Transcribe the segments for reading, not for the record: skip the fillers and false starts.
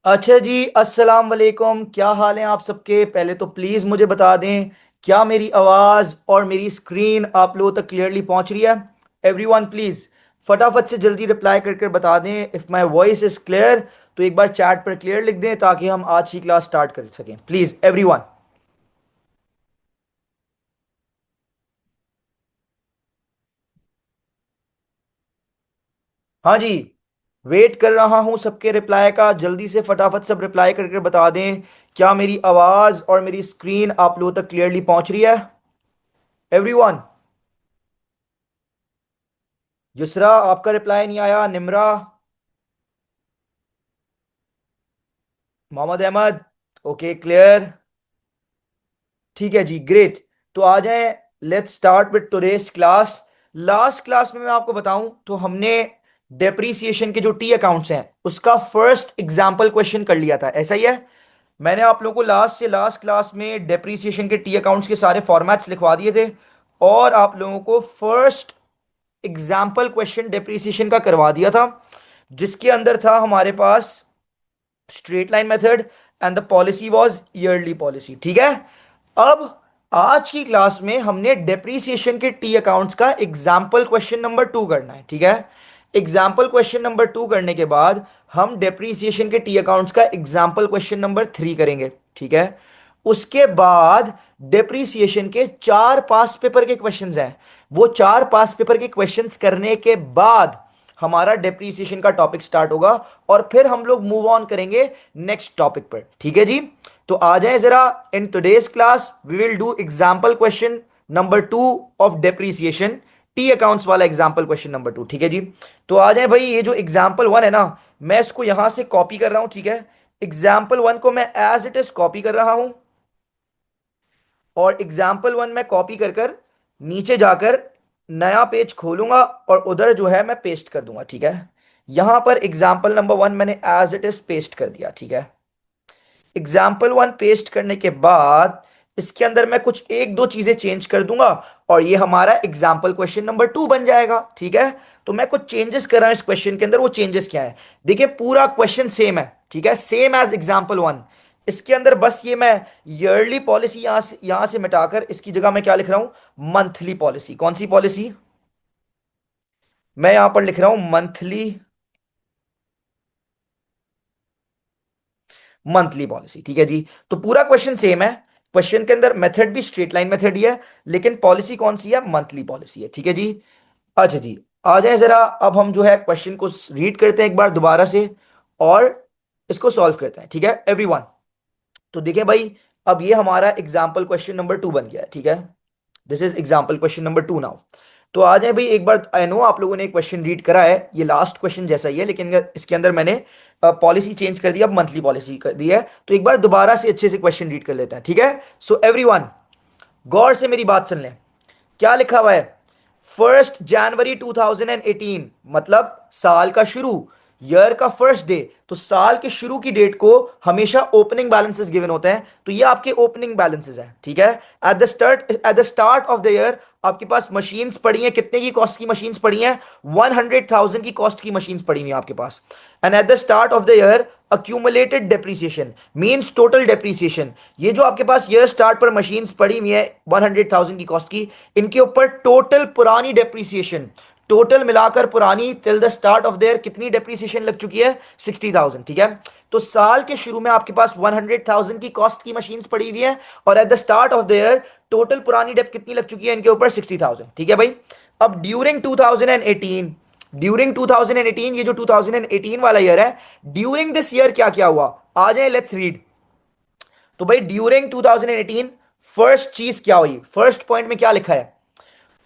अच्छा जी, अस्सलाम वालेकुम। क्या हाल है आप सबके? पहले तो प्लीज़ मुझे बता दें, क्या मेरी आवाज़ और मेरी स्क्रीन आप लोगों तक क्लियरली पहुंच रही है? एवरीवन प्लीज़ फटाफट से जल्दी रिप्लाई करके बता दें if my voice is clear. तो एक बार चैट पर क्लियर लिख दें ताकि हम आज की क्लास स्टार्ट कर सकें, प्लीज़ एवरीवन। हाँ जी, वेट कर रहा हूँ सबके रिप्लाई का। जल्दी से फटाफट सब रिप्लाई करके बता दें, क्या मेरी आवाज़ और मेरी स्क्रीन आप लोगों तक क्लियरली पहुंच रही है? एवरीवन। युसरा, आपका रिप्लाई नहीं आया। Nimra, Mohammad Ahmad, okay clear. ठीक है जी, ग्रेट। तो आ जाएं, let's start with today's class. लास्ट क्लास में मैं आपको बताऊं तो हमने डेप्रीसिएशन के जो टी अकाउंट्स हैं उसका फर्स्ट एग्जाम्पल क्वेश्चन कर लिया था, ऐसा ही है। मैंने आप लोगों को लास्ट से लास्ट क्लास में डेप्रीसिएशन के टी अकाउंट्स के सारे फॉर्मेट्स लिखवा दिए थे और आप लोगों को फर्स्ट एग्जाम्पल क्वेश्चन डेप्रीसिएशन का करवा दिया था, जिसके अंदर था हमारे पास straight line method and the policy was yearly policy. ठीक है। अब आज की क्लास में हमने डेप्रीसिएशन के टी अकाउंट्स का एग्जाम्पल क्वेश्चन नंबर 2 करना है। ठीक है। एग्जाम्पल क्वेश्चन नंबर 2 करने के बाद हम डेप्रीसिएशन के टी अकाउंट्स का एग्जाम्पल क्वेश्चन नंबर 3 करेंगे। ठीक है। उसके बाद डेप्रीसिएशन के चार पास पेपर के क्वेश्चंस हैं। वो चार पास पेपर के क्वेश्चंस करने के बाद हमारा डेप्रीसिएशन का टॉपिक स्टार्ट होगा और फिर हम लोग मूव ऑन करेंगे नेक्स्ट टॉपिक पर। ठीक है जी। तो आ जाए जरा, in today's class we will do example question number 2 of depreciation, T accounts वाला एग्जाम्पल क्वेश्चन नंबर 2। ठीक है जी। तो आ जाए भाई, ये जो एग्जाम्पल 1 है ना, मैं इसको यहां से कॉपी कर रहा हूं। ठीक है। एग्जाम्पल 1 को मैं एज इट इज कॉपी कर रहा हूं और एग्जाम्पल 1 में कॉपी कर कर नीचे जाकर नया पेज खोलूंगा और उधर जो है मैं पेस्ट कर दूंगा। ठीक है। यहां पर एग्जाम्पल नंबर 1 मैंने एज इट इज पेस्ट कर दिया। ठीक है। एग्जाम्पल 1 पेस्ट करने के बाद इसके अंदर मैं कुछ एक दो चीजें चेंज कर दूंगा और ये हमारा एग्जाम्पल क्वेश्चन नंबर 2 बन जाएगा। ठीक है। तो मैं कुछ चेंजेस कर रहा हूं इस क्वेश्चन के अंदर। वो चेंजेस क्या है? देखिए, पूरा क्वेश्चन सेम है। ठीक है, सेम एज एग्जाम्पल 1। इसके अंदर बस ये मैं ईयरली पॉलिसी यहां से मिटाकर इसकी जगह मैं क्या लिख रहा हूं? Monthly policy. कौन सी पॉलिसी? मैं यहां पर लिख रहा हूं मंथली, मंथली पॉलिसी। ठीक है जी। तो पूरा क्वेश्चन सेम है। क्वेश्चन के अंदर मेथड भी स्ट्रेट लाइन मेथड ही है, लेकिन पॉलिसी कौन सी है? मंथली पॉलिसी है। ठीक है जी। अच्छा जी, आ जाए जरा, अब हम जो है क्वेश्चन को रीड करते हैं एक बार दोबारा से और इसको सॉल्व करते हैं। ठीक है एवरीवन। तो देखिए भाई, अब ये हमारा एग्जाम्पल क्वेश्चन नंबर 2 बन गया है। ठीक है। This is example question number 2 now. तो आ जाए भाई, एक बार, आई नो आप लोगों ने क्वेश्चन रीड करा है, ये लास्ट क्वेश्चन जैसा ही है, लेकिन इसके अंदर मैंने पॉलिसी चेंज कर दी, अब मंथली पॉलिसी कर दी है। तो एक बार दोबारा से अच्छे से क्वेश्चन रीड कर लेते हैं। ठीक है। सो एवरीवन, गौर से मेरी बात सुन लें। क्या लिखा हुआ है? 1 जनवरी 2018, मतलब साल का शुरू, ईयर का फर्स्ट डे। तो साल के शुरू की डेट को हमेशा ओपनिंग बैलेंसेस गिवन होते हैं, तो ये आपके ओपनिंग बैलेंसेस हैं। ठीक है। Eight the start of the year आपके पास मशीन्स पड़ी हैं। कितने की कॉस्ट की मशीन्स पड़ी हैं? 100,000 की कॉस्ट की मशीन्स पड़ी हुई हैं आपके पास। And at the start of the year accumulated depreciation means total depreciation. ये जो आपके पास ईयर स्टार्ट पर मशीन्स पड़ी हुई है 100,000 की कॉस्ट की, इनके ऊपर टोटल पुरानी डेप्रीसिएशन, टोटल मिलाकर पुरानी till the start of there कितनी डेप्रीसिएशन लग चुकी है? 60,000। ठीक है। तो साल के शुरू में आपके पास 100,000 की कॉस्ट की मशीन्स पड़ी हुई है और eight the start of there total पुरानी डेप कितनी लग चुकी है इनके ऊपर? 60,000। ठीक है भाई। अब ड्यूरिंग 2018, ये जो 2018 वाला ईयर है, ड्यूरिंग दिस ईयर क्या क्या हुआ? आ जाए, लेट्स रीड। तो भाई ड्यूरिंग 2018 फर्स्ट चीज क्या हुई? फर्स्ट पॉइंट में क्या लिखा है?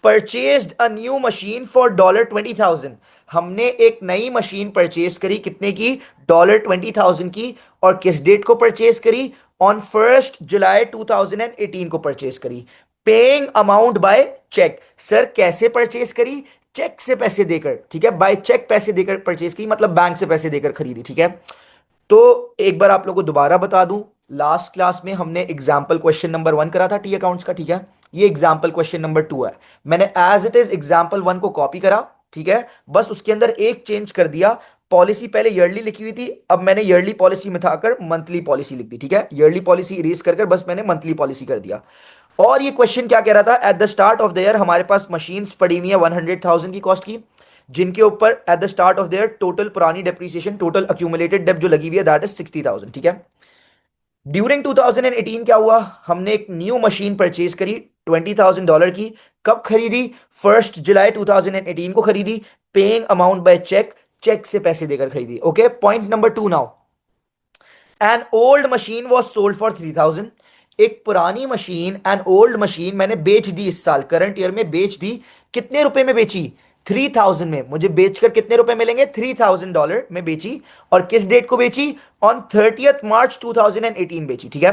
Purchased a new machine for $20,000। हमने एक नई मशीन परचेज करी, कितने की? $20,000 की। और किस डेट को परचेज करी? ऑन 1 जुलाई 2018 को परचेज करी। Paying amount by cheque. Sir कैसे परचेज करी? चेक से पैसे देकर। ठीक है, बाय चेक पैसे देकर परचेज की, मतलब बैंक से पैसे देकर खरीदी। ठीक है। तो एक बार आप लोगों को दोबारा बता दूं, लास्ट क्लास में हमने एग्जाम्पल क्वेश्चन नंबर 1 करा था टी अकाउंट्स का। ठीक है। ये एग्जाम्पल क्वेश्चन नंबर 2 है। मैंने एज इट इज एग्जाम्पल 1 को कॉपी करा। ठीक है। बस उसके अंदर एक चेंज कर दिया, पॉलिसी पहले ईयरली लिखी हुई थी, अब मैंने ईयरली पॉलिसी मिटाकर मंथली पॉलिसी लिख दी, ठीक है, ईयरली पॉलिसी इरेज कर बस मैंने मंथली पॉलिसी कर दिया। और ये क्वेश्चन क्या कह रहा था, eight the start of the year हमारे पास मशीन्स पड़ी हुई है 100,000 की कॉस्ट की, जिनके ऊपर eight the start of the year total पुरानी डेप्रिसिएशन, टोटल अक्यूमुलेटेड डेप जो लगी हुई है दैट इज 60,000, ठीक है। ड्यूरिंग 2018 क्या हुआ, हमने एक न्यू मशीन परचेज करी $20,000 की। कब खरीदी, 1 जुलाई 2018 को खरीदी, paying amount by cheque, cheque से पैसे देकर खरीदी। Okay, point number 2 now, an old machine was sold for 3,000। एक पुरानी मशीन, एन ओल्ड मशीन मैंने बेच दी इस साल, करंट ईयर में बेच दी। कितने रुपए में बेची, 3,000 में। मुझे बेचकर कितने रुपए मिलेंगे, $3,000 में बेची। और किस डेट को बेची, ऑन 30 मार्च 2018 बेची, ठीक है।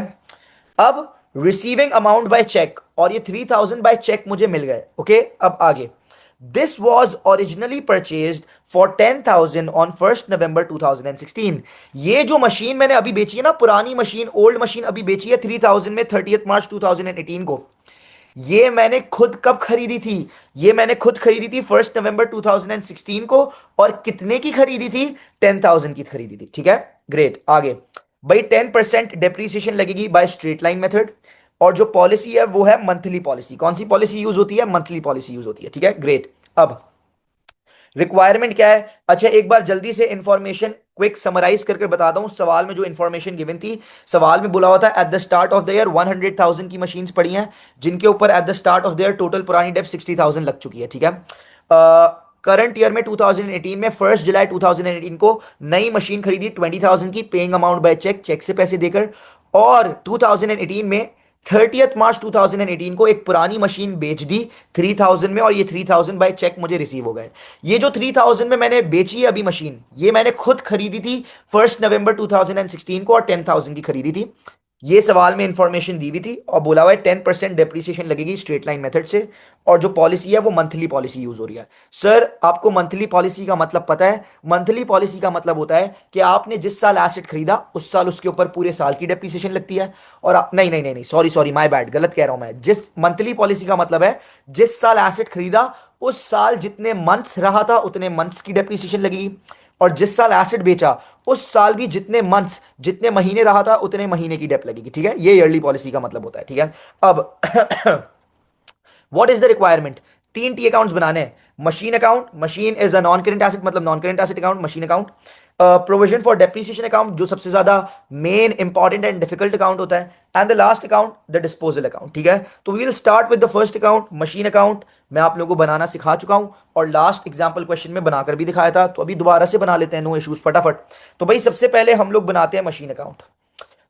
अब रिसीविंग अमाउंट बाय चेक, और ये 3,000 बाय चेक मुझे मिल गए। ओके, अब आगे, this was originally purchase for 10,000 on 1 नवंबर 2016। ये जो मशीन मैंने अभी बेची है ना, पुरानी मशीन, ओल्ड मशीन अभी बेची है 3,000 में 30 मार्च 2018 को, ये मैंने खुद कब खरीदी थी, ये मैंने खुद खरीदी थी 1 नवंबर 2016 को। और कितने की खरीदी थी, 10,000 की खरीदी थी, ठीक है। ग्रेट, आगे भाई 10% डेप्रीसिएशन लगेगी बाय स्ट्रेट लाइन मेथड। और जो पॉलिसी है वो है मंथली पॉलिसी। कौन सी पॉलिसी यूज होती है, मंथली पॉलिसी यूज होती है, ठीक है। ग्रेट, अब रिक्वायरमेंट क्या है, अच्छा एक बार जल्दी से इंफॉर्मेशन क्विक समराइज करके बता दूं। सवाल में जो इंफॉर्मेशन गिवन थी, सवाल में बोला हुआ था eight the start of the year 100,000 की मशीन्स पड़ी हैं, जिनके ऊपर eight the start of the year total पुरानी डेप 60,000 लग चुकी है, ठीक है। करंट ईयर में 2018 में 1 जुलाई 2018 को नई मशीन खरीदी 20,000 की, paying amount by cheque, cheque से पैसे देकर। और 2018 में 30 मार्च 2018 को एक पुरानी मशीन बेच दी 3,000 में, और ये 3,000 बाय चेक मुझे रिसीव हो गए। ये जो 3,000 में मैंने बेची है अभी मशीन, ये मैंने खुद खरीदी थी 1 नवंबर 2016 को, और 10,000 की खरीदी थी। ये सवाल में इंफॉर्मेशन दी हुई थी, और बोला हुआ है 10% डेप्रिसिएशन लगेगी स्ट्रेट लाइन मेथड से। और जो पॉलिसी है वो मंथली पॉलिसी यूज हो रही है। सर आपको मंथली पॉलिसी का मतलब पता है, मंथली पॉलिसी का मतलब होता है कि आपने जिस साल एसेट खरीदा उस साल उसके ऊपर पूरे साल की डेप्रिसिएशन लगती है। और आप, नहीं नहीं नहीं नहीं, सॉरी सॉरी, माय बैड, गलत कह रहा हूं मैं। जिस मंथली पॉलिसी का मतलब है, जिस साल एसेट खरीदा उस साल जितने मंथ्स रहा था उतने मंथ्स की डेप्रिसिएशन लगेगी। और जिस साल एसेट बेचा उस साल भी जितने मंथ्स, जितने महीने रहा था उतने महीने की डेप लगेगी, ठीक है। ये ईयरली पॉलिसी का मतलब होता है, ठीक है। अब what is the requirement, 3 T accounts बनाने हैं। Machine account, machine is a non current asset, मतलब non current asset account, machine account. Provision for depreciation account, जो सबसे ज्यादा main important and difficult account होता है। And the last account the disposal account, ठीक है। तो we will start with the first account, machine account. मैं आप लोगों को बनाना सिखा चुका हूं, और लास्ट एग्जाम्पल क्वेश्चन में बनाकर भी दिखाया था, तो अभी दोबारा से बना लेते हैं, नो इश्यूज, फटाफट। तो भाई सबसे पहले हम लोग बनाते हैं मशीन अकाउंट।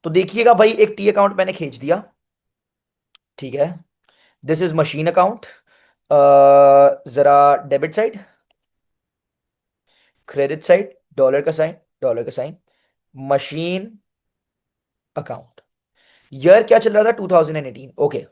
तो देखिएगा भाई, एक टी अकाउंट मैंने खींच दिया, ठीक है। This is machine account. जरा debit side, credit side, dollar का साइन, डॉलर का साइन, मशीन अकाउंट। ईयर क्या चल रहा था, 2018, ओके।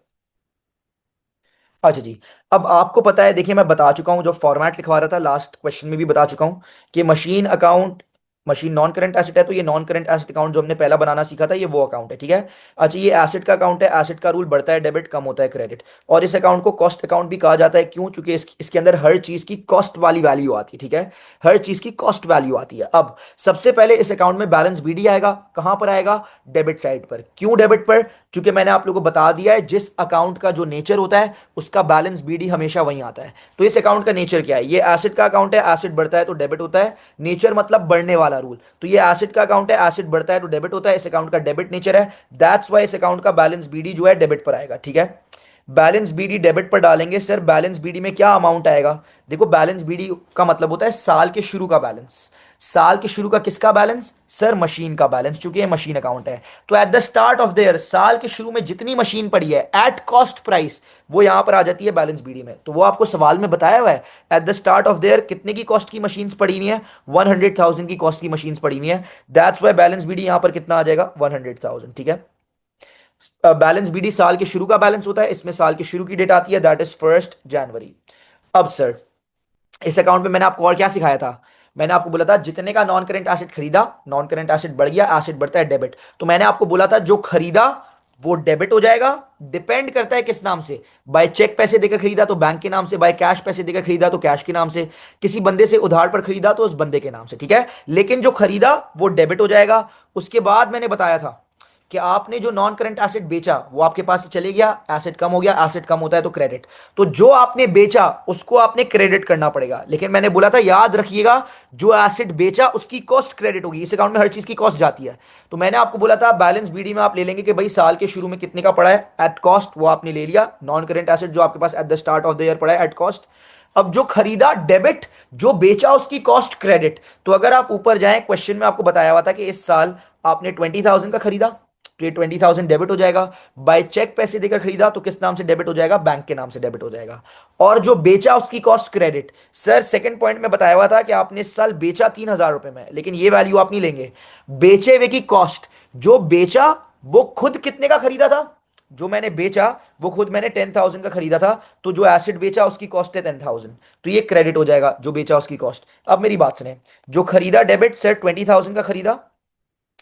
अच्छा जी, अब आपको पता है, देखिए मैं बता चुका हूं, जो फॉर्मेट लिखवा रहा था लास्ट क्वेश्चन में भी बता चुका हूं, कि machine account, machine non current asset है, तो ये नॉन करंट एसेट अकाउंट जो हमने पहला बनाना सीखा था, ये वो अकाउंट है, ठीक है। अच्छा, ये एसेट का अकाउंट है, एसेट का रूल बढ़ता है डेबिट, कम होता है क्रेडिट। और इस अकाउंट को कॉस्ट अकाउंट भी कहा जाता है, क्यों, चूंकि इसके अंदर हर चीज की कॉस्ट वाली वैल्यू आती है, ठीक है। हर चीज की कॉस्ट वैल्यू आती है। अब सबसे पहले इस अकाउंट में बैलेंस बीडी आएगा, कहां पर आएगा, डेबिट साइड पर। क्यों डेबिट पर, क्योंकि मैंने आप लोगों को बता दिया है, जिस अकाउंट का जो नेचर होता है उसका बैलेंस बीडी हमेशा वहीं आता है। तो इस अकाउंट का नेचर क्या है, ये एसेट का अकाउंट है, एसेट बढ़ता है तो डेबिट होता है, नेचर मतलब बढ़ने वाला रूल। तो ये एसेट का अकाउंट है, एसेट बढ़ता है तो डेबिट होता है, इस अकाउंट का डेबिट नेचर है, दैट्स वाई इस अकाउंट का बैलेंस बीडी जो है डेबिट पर आएगा, ठीक है। बैलेंस बीडी डेबिट पर डालेंगे, सर बैलेंस बीडी में क्या अमाउंट आएगा। देखो, बैलेंस बीडी का मतलब होता है साल के शुरू का बैलेंस। साल के शुरू का किसका बैलेंस, सर मशीन का बैलेंस, चूंकि ये मशीन अकाउंट है। तो eight the start of the year, साल के शुरू में जितनी मशीन पड़ी है एट कॉस्ट प्राइस, वो यहां पर आ जाती है बैलेंस बीडी में। तो वो आपको सवाल में बताया हुआ है, eight the start of the year कितने की कॉस्ट की मशीन पड़ी हुई है, 100,000 की कॉस्ट की मशीन पड़ी हुई है, दैट्स वाई बैलेंस बीडी यहां पर कितना आ जाएगा, 100,000, ठीक है। बैलेंस बीडी साल के शुरू का बैलेंस होता है, इसमें साल की शुरू की डेट आती है, दैट इज 1 जनवरी। अब सर, इस अकाउंट में मैंने आपको और क्या सिखाया था, मैंने आपको बोला था जितने का नॉन करेंट एसेट खरीदा, नॉन करेंट एसेट बढ़ गया, एसेट बढ़ता है डेबिट। तो मैंने आपको बोला था जो खरीदा वो डेबिट हो जाएगा। डिपेंड करता है किस नाम से। बाय चेक पैसे देकर खरीदा तो बैंक के नाम से, बाय कैश पैसे देकर खरीदा तो कैश के नाम से, किसी बंदे से उधार पर खरीदा तो उस बंदे के नाम से, ठीक है। लेकिन जो खरीदा वो डेबिट हो जाएगा। उसके बाद मैंने बताया था कि आपने जो नॉन करंट एसेट बेचा वो आपके पास से चले गया, एसेट कम हो गया, एसेट कम होता है तो क्रेडिट। तो जो आपने बेचा उसको आपने क्रेडिट करना पड़ेगा। लेकिन मैंने बोला था याद रखिएगा, जो एसेट बेचा उसकी कॉस्ट क्रेडिट होगी। इस अकाउंट में हर चीज की कॉस्ट जाती है। तो मैंने आपको बोला था बैलेंस बीडी में आप ले लेंगे कि भाई साल के शुरू में कितने का पड़ा है एट कॉस्ट, वो आपने ले लिया। नॉन करंट एसेट जो आपके पास at the start of the year पड़ा है एट कॉस्ट। अब जो खरीदा डेबिट, जो बेचा उसकी कॉस्ट क्रेडिट। तो अगर आप ऊपर जाएं, क्वेश्चन में आपको बताया हुआ था कि इस साल आपने 20,000 का खरीदा तो ये 20,000 डेबिट हो जाएगा। बाय चेक पैसे देकर खरीदा तो किस नाम से डेबिट हो जाएगा, बैंक के नाम से डेबिट हो जाएगा। और जो बेचा उसकी cost credit. Sir second point में बताया हुआ था कि आपने इस साल बेचा 3,000 रुपए में, लेकिन ये वैल्यू आप नहीं लेंगे, बेचे हुए की कॉस्ट। जो बेचा वो खुद कितने का खरीदा था, जो मैंने बेचा वो खुद मैंने 10,000 का खरीदा था, तो जो एसिड बेचा उसकी कॉस्ट है 10,000, तो ये क्रेडिट हो जाएगा जो बेचा उसकी कॉस्ट। अब मेरी बात सुने, जो खरीदा डेबिट, सर 20,000 का खरीदा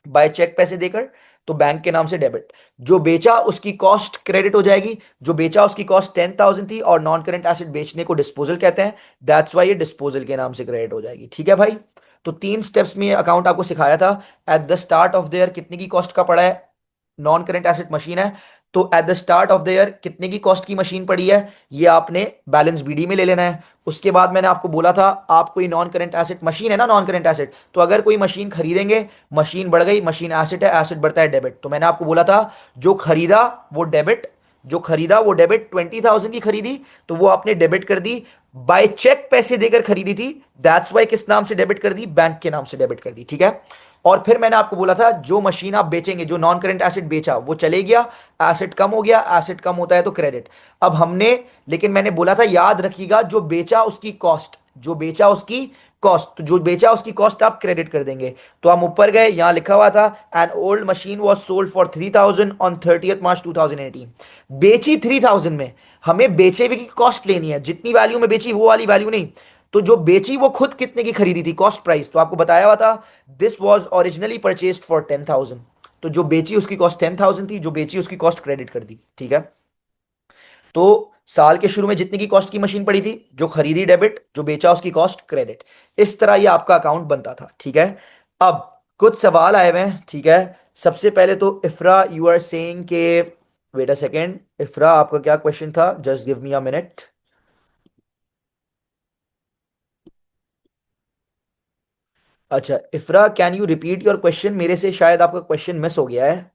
बाय चेक पैसे देकर तो बैंक के नाम से डेबिट। जो बेचा उसकी कॉस्ट क्रेडिट हो जाएगी। जो बेचा उसकी कॉस्ट 10,000 थी और नॉन करेंट एसेट बेचने को डिस्पोजल कहते हैं, दैट्स वाई ये डिस्पोजल के नाम से क्रेडिट हो जाएगी, ठीक है भाई। तो 3 स्टेप्स में अकाउंट आपको सिखाया था। Eight the start of the year कितने की कॉस्ट का पड़ा है, नॉन करेंट एसेट मशीन है, तो eight the start of the year कितने की कॉस्ट की मशीन पड़ी है ये आपने बैलेंस बीडी में ले लेना है। उसके बाद मैंने आपको बोला था आप कोई नॉन करंट एसेट मशीन है ना, नॉन करंट एसेट, तो अगर कोई मशीन खरीदेंगे, मशीन बढ़ गई, मशीन एसेट है, एसेट बढ़ता है डेबिट, तो मैंने आपको बोला था जो खरीदा वो डेबिट, जो खरीदा वो डेबिट। 20,000 की खरीदी तो वो आपने डेबिट कर दी। बाय चेक पैसे देकर खरीदी थी, दैट्स वाई किस नाम से डेबिट कर दी, बैंक के नाम से डेबिट कर दी, ठीक है। और फिर मैंने आपको बोला था जो मशीन आप बेचेंगे, जो नॉन करंट एसेट बेचा वो चले गया, एसेट कम हो गया, एसेट कम होता है तो क्रेडिट। अब हमने, लेकिन मैंने बोला था याद रखिएगा जो बेचा उसकी कॉस्ट, जो बेचा उसकी कॉस्ट, तो जो बेचा उसकी कॉस्ट आप क्रेडिट कर देंगे। तो हम ऊपर गए, यहां लिखा हुआ था N old machine was sold for 3,000 on 30th March 2018। बेची 3,000 में, हमें बेचे हुए की कॉस्ट लेनी है, जितनी वैल्यू में बेची वो वाली वैल्यू नहीं। तो जो बेची वो खुद कितने की खरीदी थी, कॉस्ट प्राइस, तो आपको बताया हुआ था this was originally purchased for 10,000। तो जो बेची उसकी कॉस्ट 10,000 थी, जो बेची उसकी कॉस्ट क्रेडिट कर दी, ठीक है। तो साल के शुरू में जितने की कॉस्ट की मशीन पड़ी थी, जो खरीदी डेबिट, जो बेचा उसकी कॉस्ट क्रेडिट। इस तरह ये आपका अकाउंट बनता था, ठीक है। अब कुछ सवाल आए हुए हैं, ठीक है। सबसे पहले तो इफ्रा यू आर सेइंग के, वेट अ सेकेंड, इफ्रा आपका क्या क्वेश्चन था, just give me a minute. अच्छा Ifra, can you repeat your question, मेरे से शायद आपका क्वेश्चन मिस हो गया है।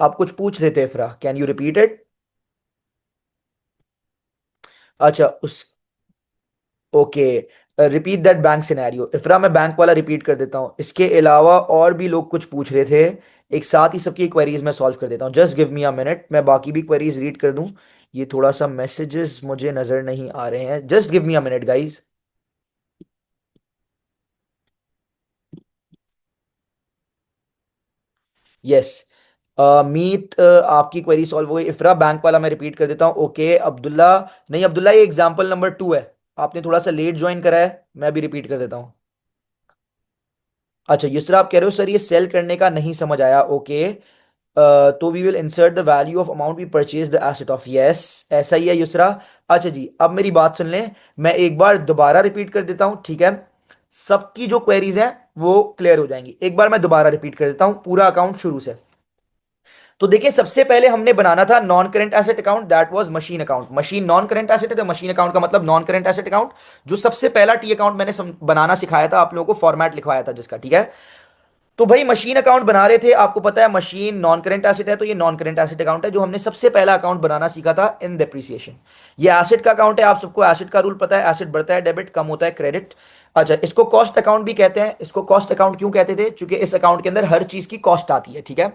आप कुछ पूछ रहे थे इफ्रा, कैन यू रिपीट इट। अच्छा उस, okay, repeat that bank scenario. इफ्रा मैं बैंक वाला रिपीट कर देता हूँ, इसके अलावा और भी लोग कुछ पूछ रहे थे, एक साथ ही सबकी क्वेरीज मैं सॉल्व कर देता हूँ। Just give me a minute, मैं बाकी भी क्वेरीज रीड कर दूं। ये थोड़ा सा मैसेजेस मुझे नजर नहीं आ रहे हैं, just give me a minute guys. Yes, Meet, आपकी क्वेरी सॉल्व हो गई। इफ्रा बैंक वाला मैं रिपीट कर देता हूँ, ओके। अब्दुल्ला, नहीं अब्दुल्ला ये एग्जाम्पल नंबर 2 है, आपने थोड़ा सा लेट ज्वाइन करा है, मैं भी रिपीट कर देता हूँ। अच्छा युसरा आप कह रहे हो सर ये सेल करने का नहीं समझ आया, ओके। तो we will insert the value of amount we purchase the asset of, yes ऐसा ही है युसरा। अच्छा जी अब मेरी बात सुन लें, मैं एक बार दोबारा रिपीट कर देता हूं, ठीक है। सबकी जो क्वेरीज हैं वो क्लियर हो जाएंगी। एक बार मैं दोबारा रिपीट कर देता हूं पूरा अकाउंट शुरू से। तो देखिए सबसे पहले हमने बनाना था non current asset account, that was machine account. Machine non current asset है तो मशीन अकाउंट का मतलब नॉन करेंट एसेट अकाउंट। जो सबसे पहला टी अकाउंट मैंने बनाना सिखाया था आप लोगों को, फॉर्मेट लिखवाया था जिसका, ठीक है। तो भाई मशीन अकाउंट बना रहे थे, आपको पता है मशीन नॉन करेंट एसेट है, तो ये नॉन करेंट एसेट अकाउंट है जो हमने सबसे पहला अकाउंट बनाना सीखा था इन डेप्रिसिएशन। ये एसेट का अकाउंट है, आप सबको एसेट का रूल पता है, एसेट बढ़ता है डेबिट, कम होता है क्रेडिट। अच्छा इसको कॉस्ट अकाउंट भी कहते हैं। इसको कॉस्ट अकाउंट क्यों कहते थे, क्योंकि इस अकाउंट के अंदर हर चीज की कॉस्ट आती है, ठीक है।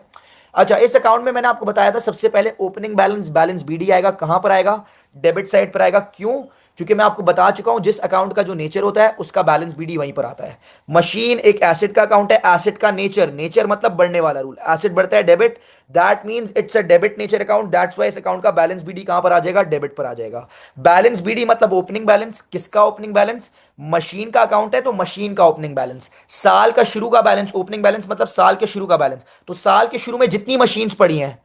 अच्छा इस अकाउंट में मैंने आपको बताया था सबसे पहले ओपनिंग बैलेंस, बैलेंस बीडी आएगा, कहां पर आएगा, डेबिट साइड पर आएगा। क्यों, क्योंकि मैं आपको बता चुका हूं जिस अकाउंट का जो नेचर होता है उसका बैलेंस बीडी वहीं पर आता है। मशीन एक एसेट का अकाउंट है, एसेट का नेचर, नेचर मतलब बढ़ने वाला रूल, एसेट बढ़ता है debit, that means it's a debit nature account, that's why इस अकाउंट का बैलेंस बीडी कहां पर आ जाएगा, डेबिट पर आ जाएगा। बैलेंस बीडी मतलब ओपनिंग बैलेंस, किसका ओपनिंग बैलेंस, मशीन का अकाउंट है तो मशीन का ओपनिंग बैलेंस। साल का शुरू का बैलेंस, ओपनिंग बैलेंस मतलब साल के शुरू का बैलेंस, तो साल के शुरू में जितनी मशीन्स पड़ी हैं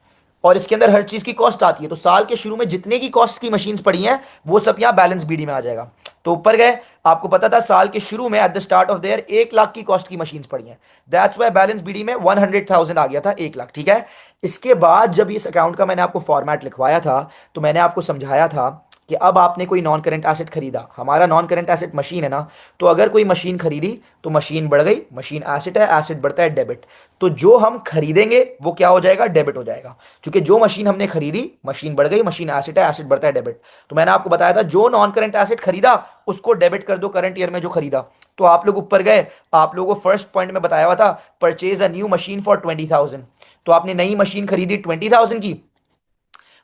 और इसके अंदर हर चीज की कॉस्ट आती है। तो साल के शुरू में जितने की कॉस्ट की मशीन्स पड़ी हैं वो सब यहाँ बैलेंस बीडी में आ जाएगा। तो ऊपर गए, आपको पता था साल के शुरू में eight the start of there 1 lakh की कॉस्ट की मशीन्स पड़ी हैं, दैट्स वाई बैलेंस बीडी में 100,000 आ गया था, 1 लाख, ठीक है। इसके बाद जब इस अकाउंट का मैंने आपको फॉर्मेट लिखवाया था तो मैंने आपको समझाया था कि अब आपने कोई नॉन करेंट एसेट खरीदा, हमारा नॉन करेंट एसेट मशीन है ना, तो अगर कोई मशीन खरीदी तो मशीन बढ़ गई, मशीन एसेट है, एसेट बढ़ता है डेबिट, तो जो हम खरीदेंगे वो क्या हो जाएगा, डेबिट हो जाएगा। क्योंकि जो मशीन हमने खरीदी, मशीन बढ़ गई, मशीन एसेट है, एसेट बढ़ता है, डेबिट। तो मैंने आपको बताया था जो नॉन करंट एसेट खरीदा उसको डेबिट कर दो करंट ईयर में जो खरीदा। तो आप लोग ऊपर गए, आप लोगों को फर्स्ट पॉइंट में बताया हुआ था purchase a new machine for 20,000। तो आपने नई मशीन खरीदी 20,000 की,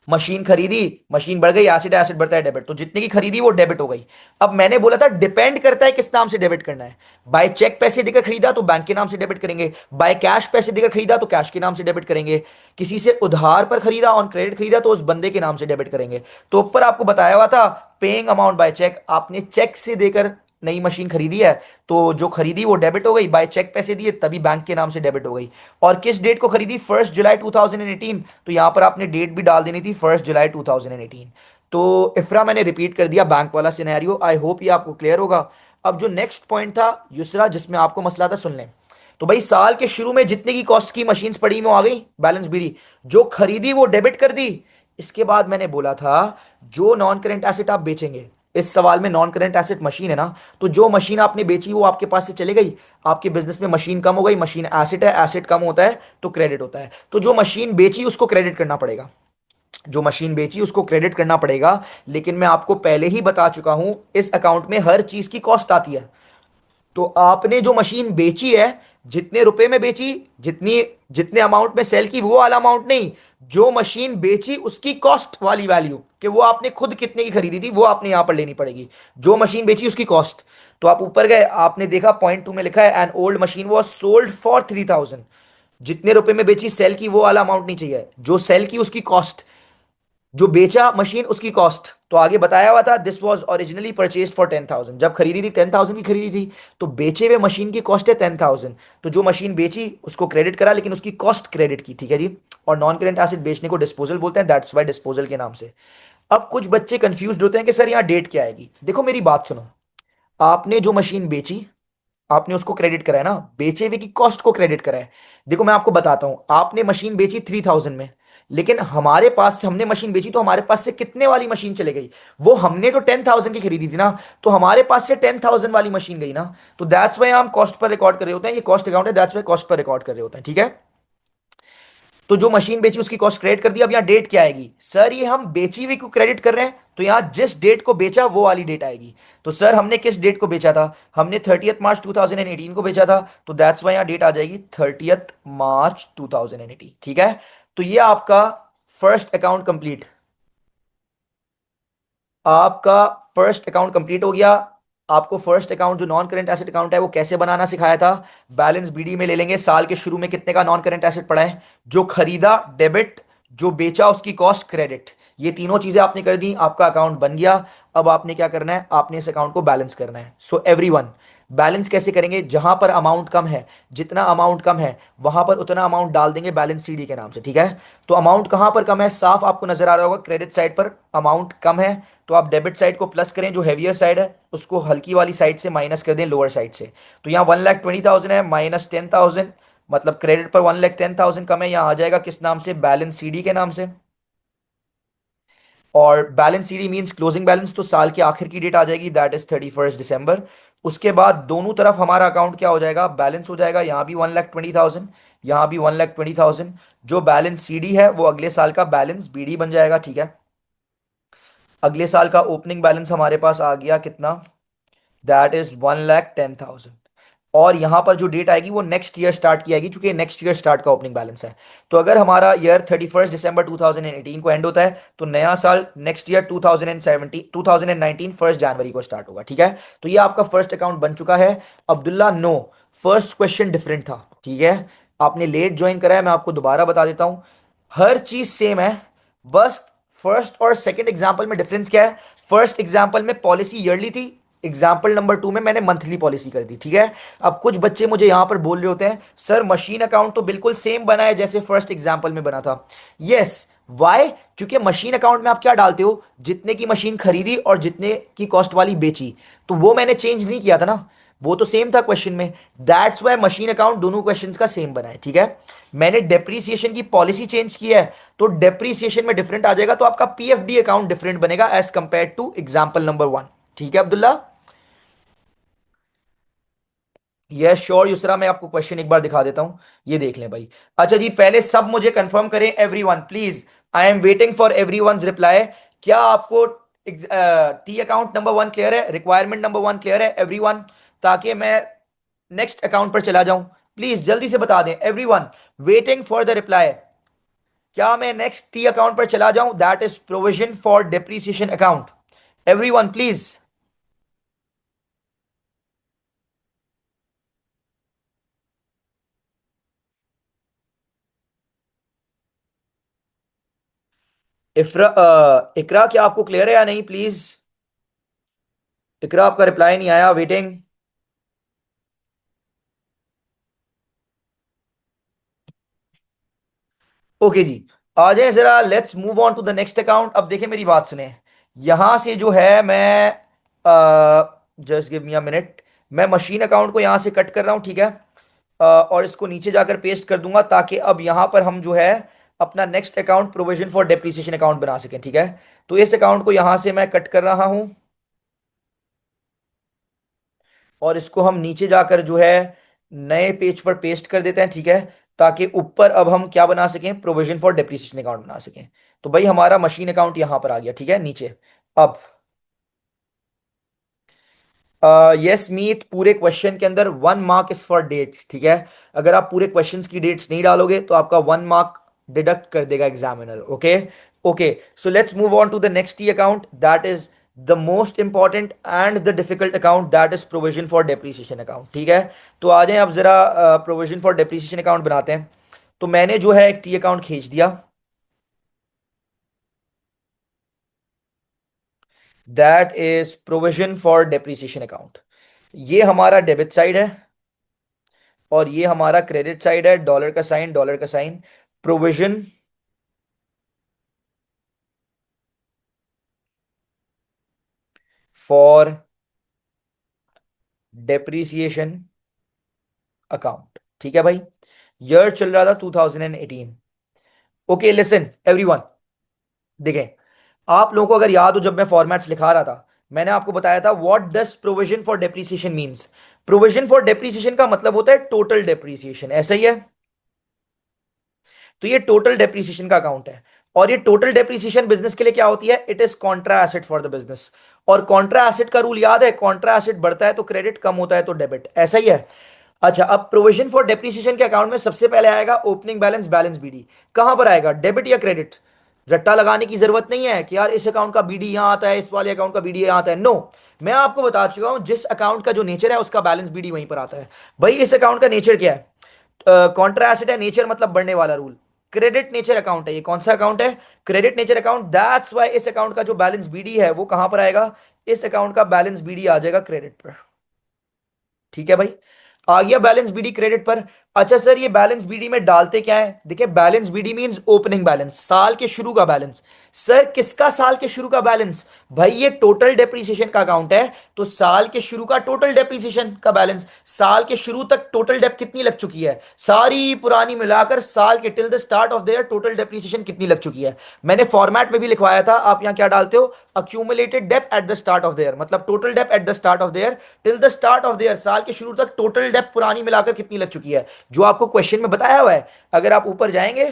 मशीन खरीदी, मशीन बढ़ गई, एसिड एसिड बढ़ता है, डेबिट, तो जितने की खरीदी वो डेबिट हो गई। अब मैंने बोला था डिपेंड करता है किस नाम से डेबिट करना है। बाय चेक पैसे देकर खरीदा तो बैंक के नाम से डेबिट करेंगे, बाय कैश पैसे देकर खरीदा तो कैश के नाम से डेबिट करेंगे, किसी से उधार पर खरीदा, ऑन क्रेडिट खरीदा तो उस बंदे के नाम से डेबिट करेंगे। तो ऊपर आपको बताया हुआ था पेइंग अमाउंट बाय चेक, आपने चेक से देकर नई मशीन खरीदी है तो जो खरीदी वो डेबिट हो गई, बाय चेक पैसे दिए तभी बैंक के नाम से डेबिट हो गई। और किस डेट को खरीदी, 1 जुलाई 2018, तो यहां पर आपने डेट भी डाल देनी थी 1 जुलाई 2018। तो इफ्रा मैंने रिपीट कर दिया बैंक वाला सिनेरियो, आई होप ये आपको क्लियर होगा। अब जो नेक्स्ट पॉइंट था युसरा जिसमें आपको मसला था, सुन लें। तो भाई साल के शुरू में जितने की कॉस्ट की मशीन्स पड़ी वो आ गई बैलेंस बीडी, जो खरीदी वो डेबिट कर दी। इसके बाद मैंने बोला था जो नॉन करेंट एसेट आप बेचेंगे, इस सवाल में नॉन करेंट एसेट मशीन है ना, तो जो मशीन आपने बेची वो आपके पास से चली गई, आपके बिजनेस में मशीन कम हो गई, मशीन एसेट है, एसेट कम होता है तो क्रेडिट होता है, तो जो मशीन बेची उसको क्रेडिट करना पड़ेगा, जो मशीन बेची उसको क्रेडिट करना पड़ेगा। लेकिन मैं आपको पहले ही बता चुका हूं इस अकाउंट में हर चीज की कॉस्ट आती है। तो आपने जो मशीन बेची है, जितने रुपए में बेची, जितनी जितने अमाउंट में सेल की वो वाला अमाउंट नहीं, जो मशीन बेची उसकी कॉस्ट वाली वैल्यू, कि वो आपने खुद कितने की खरीदी थी वो आपने यहां पर लेनी पड़ेगी, जो मशीन बेची उसकी कॉस्ट। तो आप ऊपर गए, आपने देखा पॉइंट 2 में लिखा है N old machine was sold for 3,000, जितने रुपए में बेची सेल की वो वाला अमाउंट नहीं चाहिए, जो सेल की उसकी कॉस्ट, जो बेचा मशीन उसकी कॉस्ट। तो आगे बताया हुआ था this was originally purchase for 10,000, जब खरीदी थी 10,000 की खरीदी थी, तो बेचे हुए मशीन की कॉस्ट है 10,000, तो जो मशीन बेची उसको क्रेडिट करा लेकिन उसकी कॉस्ट क्रेडिट की, ठीक है जी। और नॉन करेंट एसेट बेचने को डिस्पोजल बोलते हैं, दैट्स वाई डिस्पोजल के नाम से। अब कुछ बच्चे कंफ्यूज होते हैं कि सर यहाँ डेट क्या आएगी। देखो मेरी बात सुनो, आपने जो मशीन बेची आपने उसको क्रेडिट करा है ना, बेचे हुए की कॉस्ट को क्रेडिट करा है। देखो मैं आपको बताता हूं, आपने मशीन बेची 3,000 में, लेकिन हमारे पास से हमने मशीन बेची तो हमारे पास से कितने वाली मशीन चले गई, वो हमने तो 10,000 की खरीदी थी ना, तो हमारे पास से 10,000 वाली मशीन गई ना। तो दैट्स वाई हम कॉस्ट पर रिकॉर्ड कर रहे होते हैं, ये कॉस्ट अकाउंट है, that's why cost per record कर रहे होते हैं, ठीक है। तो जो मशीन बेची उसकी कॉस्ट क्रेडिट कर दी। अब यहाँ डेट क्या आएगी, सर ये हम बेची हुई को क्रेडिट कर रहे हैं, तो यहाँ जिस डेट को बेचा वो वाली डेट आएगी। तो सर हमने किस डेट को बेचा था, हमने 30 मार्च 2018 को बेचा था, तो दैट्स वाई यहाँ डेट आ जाएगी 30 मार्च 2018, ठीक है। तो ये आपका फर्स्ट अकाउंट कंप्लीट, आपका फर्स्ट अकाउंट कंप्लीट हो गया। आपको फर्स्ट अकाउंट जो नॉन करेंट एसेट अकाउंट है वो कैसे बनाना सिखाया था, बैलेंस बीडी में ले लेंगे साल के शुरू में कितने का नॉन करेंट एसेट पड़ा है, जो खरीदा डेबिट, जो बेचा उसकी कॉस्ट क्रेडिट, ये तीनों चीजें आपने कर दी, आपका अकाउंट बन गया। अब आपने क्या करना है, आपने इस अकाउंट को बैलेंस करना है। सो एवरीवन, बैलेंस कैसे करेंगे, जहां पर अमाउंट कम है, जितना अमाउंट कम है वहां पर उतना अमाउंट डाल देंगे बैलेंस सीडी के नाम से, ठीक है। तो अमाउंट कहां पर कम है, साफ आपको नजर आ रहा होगा, क्रेडिट साइड पर अमाउंट कम है, तो आप डेबिट साइड को प्लस करें, जो हैवियर साइड है उसको हल्की वाली साइड से माइनस कर दें लोअर साइड से। तो यहाँ 1,20,000 है, माइनस 10,000, मतलब क्रेडिट पर 1,10,000 कम है, यहाँ आ जाएगा किस नाम से, बैलेंस सीडी के नाम से। और balance CD means closing balance, तो साल के आखिर की डेट आ जाएगी, दैट इज 31 दिसंबर। उसके बाद दोनों तरफ हमारा अकाउंट क्या हो जाएगा, बैलेंस हो जाएगा, यहाँ भी 1,20,000, यहाँ भी 1,20,000। जो बैलेंस सीडी है वो अगले साल का बैलेंस बीडी बन जाएगा, ठीक है। अगले साल का ओपनिंग बैलेंस हमारे पास आ गया कितना, दैट इज 1,10,000। और यहां पर जो डेट आएगी वो नेक्स्ट ईयर स्टार्ट की आएगी, क्योंकि नेक्स्ट ईयर स्टार्ट का ओपनिंग बैलेंस है। तो अगर हमारा ईयर 31 दिसंबर 2018 को एंड होता है तो नया साल नेक्स्ट ईयर 2019 1 जनवरी को स्टार्ट होगा, ठीक है। तो ये आपका फर्स्ट अकाउंट बन चुका है। Abdullah no, first question different था, ठीक है। आपने लेट ज्वाइन करा है, मैं आपको दोबारा बता देता हूं, हर चीज सेम है, बस फर्स्ट और सेकंड एग्जांपल में डिफरेंस क्या है। फर्स्ट एग्जांपल में पॉलिसी ईयरली थी, एग्जाम्पल नंबर 2 में मैंने मंथली पॉलिसी कर दी, ठीक है। अब कुछ बच्चे मुझे यहां पर बोल रहे होते हैं, सर मशीन अकाउंट तो बिल्कुल सेम बना है जैसे फर्स्ट एग्जाम्पल में बना था। Yes, why? क्योंकि मशीन अकाउंट में आप क्या डालते हो, जितने की मशीन खरीदी और जितने की कॉस्ट वाली बेची, तो वो मैंने चेंज नहीं किया था ना, वो तो सेम था क्वेश्चन में। दैट्स वाई मशीन अकाउंट दोनों क्वेश्चंस का सेम बना है, ठीक है। मैंने डेप्रीसिएशन की पॉलिसी चेंज की है, तो डेप्रीसिएशन में डिफरेंट आ जाएगा, तो आपका पीएफडी अकाउंट डिफरेंट बनेगा as compare to example number 1। ठीक है अब्दुल्ला? यस श्योर युसरा, मैं आपको क्वेश्चन एक बार दिखा देता हूं, ये देख लें भाई। अच्छा जी, पहले सब मुझे कंफर्म करें, everyone please, I am waiting for everyone's reply. क्या आपको टी अकाउंट नंबर 1 क्लियर है, रिक्वायरमेंट नंबर 1 क्लियर है एवरीवन, ताकि मैं नेक्स्ट अकाउंट पर चला जाऊं? प्लीज जल्दी से बता दें everyone, waiting for the reply. क्या मैं नेक्स्ट टी अकाउंट पर चला जाऊं, that is provision for depreciation account? Everyone please. Iqra, क्या आपको क्लियर है या नहीं प्लीज? इकरा, आपका रिप्लाई नहीं आया, वेटिंग। ओके जी, आ जाए जरा, let's move on to the next account. अब देखिए मेरी बात सुने, यहां से जो है मैं, just give me a minute, मैं मशीन अकाउंट को यहां से कट कर रहा हूं, ठीक है। और इसको नीचे जाकर पेस्ट कर दूंगा, ताकि अब यहां पर हम जो है अपना next account provision for depreciation account बना सकें, ठीक है। तो इस अकाउंट को यहां से मैं कट कर रहा हूं, और इसको हम नीचे जाकर जो है नए पेज पर पेस्ट कर देते हैं, ठीक है, ताकि ऊपर अब हम क्या बना सकें, प्रोविजन फॉर डेप्रिसिएशन अकाउंट बना सकें। तो भाई हमारा मशीन अकाउंट यहां पर आ गया, ठीक है, नीचे। अब यस मीत, पूरे क्वेश्चन के अंदर 1 मार्क इज फॉर डेट्स, ठीक है। अगर आप पूरे क्वेश्चन की डेट्स नहीं डालोगे तो आपका 1 मार्क डिडक्ट कर देगा examiner, okay. Okay, so let's move on to the next E account, that is the most important and the difficult account, that is provision for depreciation account, ठीक है। तो आ जाएं अब जरा, प्रोविजन फॉर डेप्रिसिएशन अकाउंट बनाते हैं। तो मैंने जो है एक टी अकाउंट खींच दिया, that is provision for depreciation account. ये हमारा डेबिट साइड है, और ये हमारा क्रेडिट साइड है, डॉलर का साइन, डॉलर का sign. Provision for depreciation account, ठीक है भाई। ईयर चल रहा था 2018। ओके लिसन एवरीवन, देखें, आप लोगों को अगर याद हो, जब मैं फॉर्मेट्स लिखा रहा था, मैंने आपको बताया था what does provision for depreciation means. Provision for depreciation का मतलब होता है टोटल डेप्रीसिएशन, ऐसा ही है। तो ये टोटल डेप्रीसिएशन का अकाउंट है, और ये टोटल डेप्रीसिएशन बिजनेस के लिए क्या होती है, it is Contra asset for the business. और कॉन्ट्रा एसेट का रूल याद है, कॉन्ट्रा एसेट बढ़ता है तो क्रेडिट, कम होता है तो डेबिट, ऐसा ही है। अच्छा, अब प्रोविजन फॉर डेप्रीसिएशन के अकाउंट में सबसे पहले आएगा ओपनिंग बैलेंस, बैलेंस बीडी। कहां पर आएगा, डेबिट या क्रेडिट? रट्टा लगाने की जरूरत नहीं है कि यार इस अकाउंट का बीडी यहां आता है, इस वाले अकाउंट का बीडी यहां आता है, नो। मैं आपको बता चुका हूं, जिस अकाउंट का जो नेचर है उसका बैलेंस बीडी वहीं पर आता है। भाई इस अकाउंट का नेचर क्या है, कॉन्ट्रा एसिड है, नेचर मतलब बढ़ने वाला रूल। क्रेडिट नेचर अकाउंट है, ये कौन सा अकाउंट है, credit nature account. That's why इस अकाउंट का जो बैलेंस बीडी है वो कहां पर आएगा, इस अकाउंट का बैलेंस बीडी आ जाएगा क्रेडिट पर, ठीक है भाई। आ गया बैलेंस बीडी क्रेडिट पर। अच्छा सर, ये बैलेंस बीडी में डालते क्या है, देखिए balance BD means opening balance, साल के शुरू का बैलेंस। सर किसका साल के शुरू का बैलेंस, भाई ये टोटल डेप्रीसिएशन का अकाउंट है, तो साल के शुरू का टोटल डेप्रीसिएशन का बैलेंस। साल के शुरू तक टोटल डेप कितनी लग चुकी है, सारी पुरानी मिलाकर साल के till the start of the year total depreciation कितनी लग चुकी है। मैंने फॉर्मेट में भी लिखवाया था, आप यहां क्या डालते हो, accumulated dep at the start of the year, मतलब total dep at the start of the year, till the start of the year, साल के शुरू तक टोटल डेप पुरानी मिलाकर कितनी लग चुकी है, जो आपको क्वेश्चन में बताया हुआ है। अगर आप ऊपर जाएंगे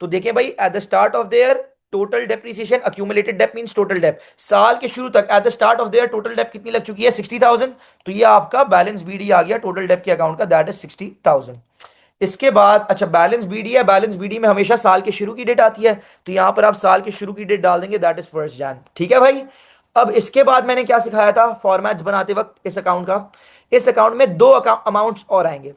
तो देखिए भाई, at the start of the year total depreciation, accumulated dep means total dep, साल के शुरू तक at the start of the year total dep कितनी लग चुकी है, 60,000। तो ये आपका बैलेंस बीडी आ गया टोटल डेप के अकाउंट का, दैट इज 60,000। इसके बाद अच्छा, बैलेंस बीडी है, बैलेंस बीडी में हमेशा साल के शुरू की डेट आती है, तो यहां पर आप साल के शुरू की डेट डाल देंगे, दैट इज 1 जन, ठीक है भाई। अब इसके बाद मैंने क्या सिखाया था फॉर्मेट्स बनाते वक्त इस अकाउंट का, इस अकाउंट में दो अमाउंट्स और आएंगे।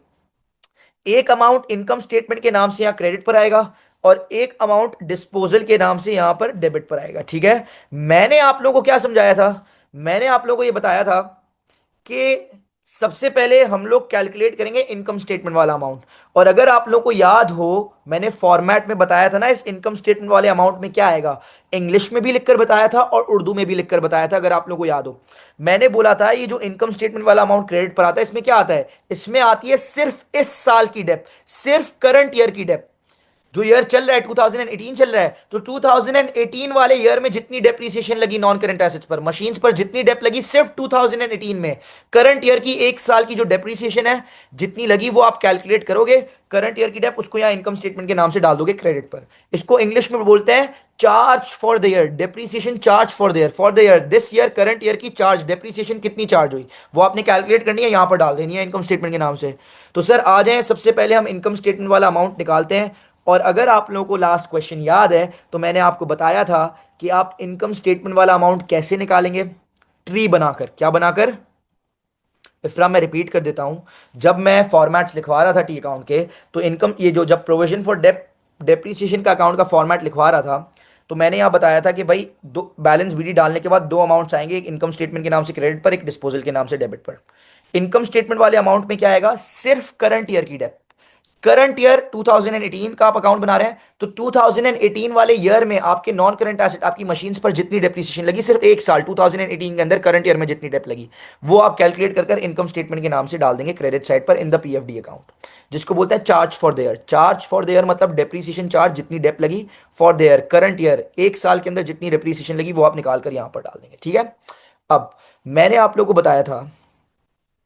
एक अमाउंट इनकम स्टेटमेंट के नाम से यहां क्रेडिट पर आएगा, और एक अमाउंट डिस्पोजल के नाम से यहां पर डेबिट पर आएगा, ठीक है। मैंने आप लोगों को क्या समझाया था, मैंने आप लोगों को यह बताया था कि सबसे पहले हम लोग कैलकुलेट करेंगे इनकम स्टेटमेंट वाला अमाउंट। और अगर आप लोगों को याद हो, मैंने फॉर्मेट में बताया था ना इस इनकम स्टेटमेंट वाले अमाउंट में क्या आएगा, इंग्लिश में भी लिखकर बताया था और उर्दू में भी लिखकर बताया था। अगर आप लोगों को याद हो, मैंने बोला था ये जो इनकम स्टेटमेंट वाला अमाउंट क्रेडिट पर आता है, इसमें क्या आता है, इसमें आती है सिर्फ इस साल की डेप, सिर्फ करंट ईयर की डेप। जो ईयर चल रहा है 2018 चल रहा है, तो 2018 वाले ईयर में जितनी डेप्रीसिएशन लगी नॉन करंट एसेट्स पर, मशीन्स पर जितनी डेप लगी सिर्फ 2018 में, करंट ईयर की एक साल की जो डेप्रीसिएशन है जितनी लगी वो आप कैलकुलेट करोगे, करंट ईयर की डेप उसको यहां इनकम स्टेटमेंट के नाम से डाल दोगे क्रेडिट पर। इसको इंग्लिश में बोलते हैं charge for the year, depreciation charge for the year this year current year की चार्ज डेप्रीसिएशन कितनी चार्ज हुई वो आपने कैलकुलेट करनी है, यहां पर डाल देनी है इनकम स्टेटमेंट के नाम से। तो सर आ जाए, सबसे पहले हम इनकम स्टेटमेंट वाला अमाउंट निकालते हैं। और अगर आप लोगों को लास्ट क्वेश्चन याद है तो मैंने आपको बताया था कि आप इनकम स्टेटमेंट वाला अमाउंट कैसे निकालेंगे, ट्री बनाकर। क्या बनाकर? इफ्रा मैं रिपीट कर देता हूं, जब मैं फॉर्मेट्स लिखवा रहा था टी अकाउंट के, तो इनकम ये जो जब प्रोविजन फॉर डेप्रीसिएशन का अकाउंट का फॉर्मेट लिखवा रहा था, तो मैंने यहां बताया था कि भाई दो बैलेंस बीडी डालने के बाद दो अमाउंट्स आएंगे, एक इनकम स्टेटमेंट के नाम से क्रेडिट पर, एक डिस्पोजल के नाम से डेबिट पर। इनकम स्टेटमेंट वाले अमाउंट में क्या आएगा, सिर्फ करंट ईयर की डेप। करंट ईयर 2018 का आप अकाउंट बना रहे हैं, तो 2018 वाले ईयर में आपके नॉन करंट एसेट, आपकी मशीन्स पर जितनी डेप्रिसिएशन लगी सिर्फ एक साल 2018 के अंदर, करंट ईयर में जितनी डेप लगी वो आप कैलकुलेट कर इनकम स्टेटमेंट के नाम से डाल देंगे क्रेडिट साइड पर इन द पीएफडी अकाउंट, जिसको बोलते हैं charge for the year. Charge for the year मतलब डेप्रिसिएशन चार्ज जितनी डेप लगी for the year, current year एक साल के अंदर जितनी डेप्रिसिएशन लगी वो आप निकाल कर यहां पर डाल देंगे। ठीक है। अब मैंने आप लोगों को बताया था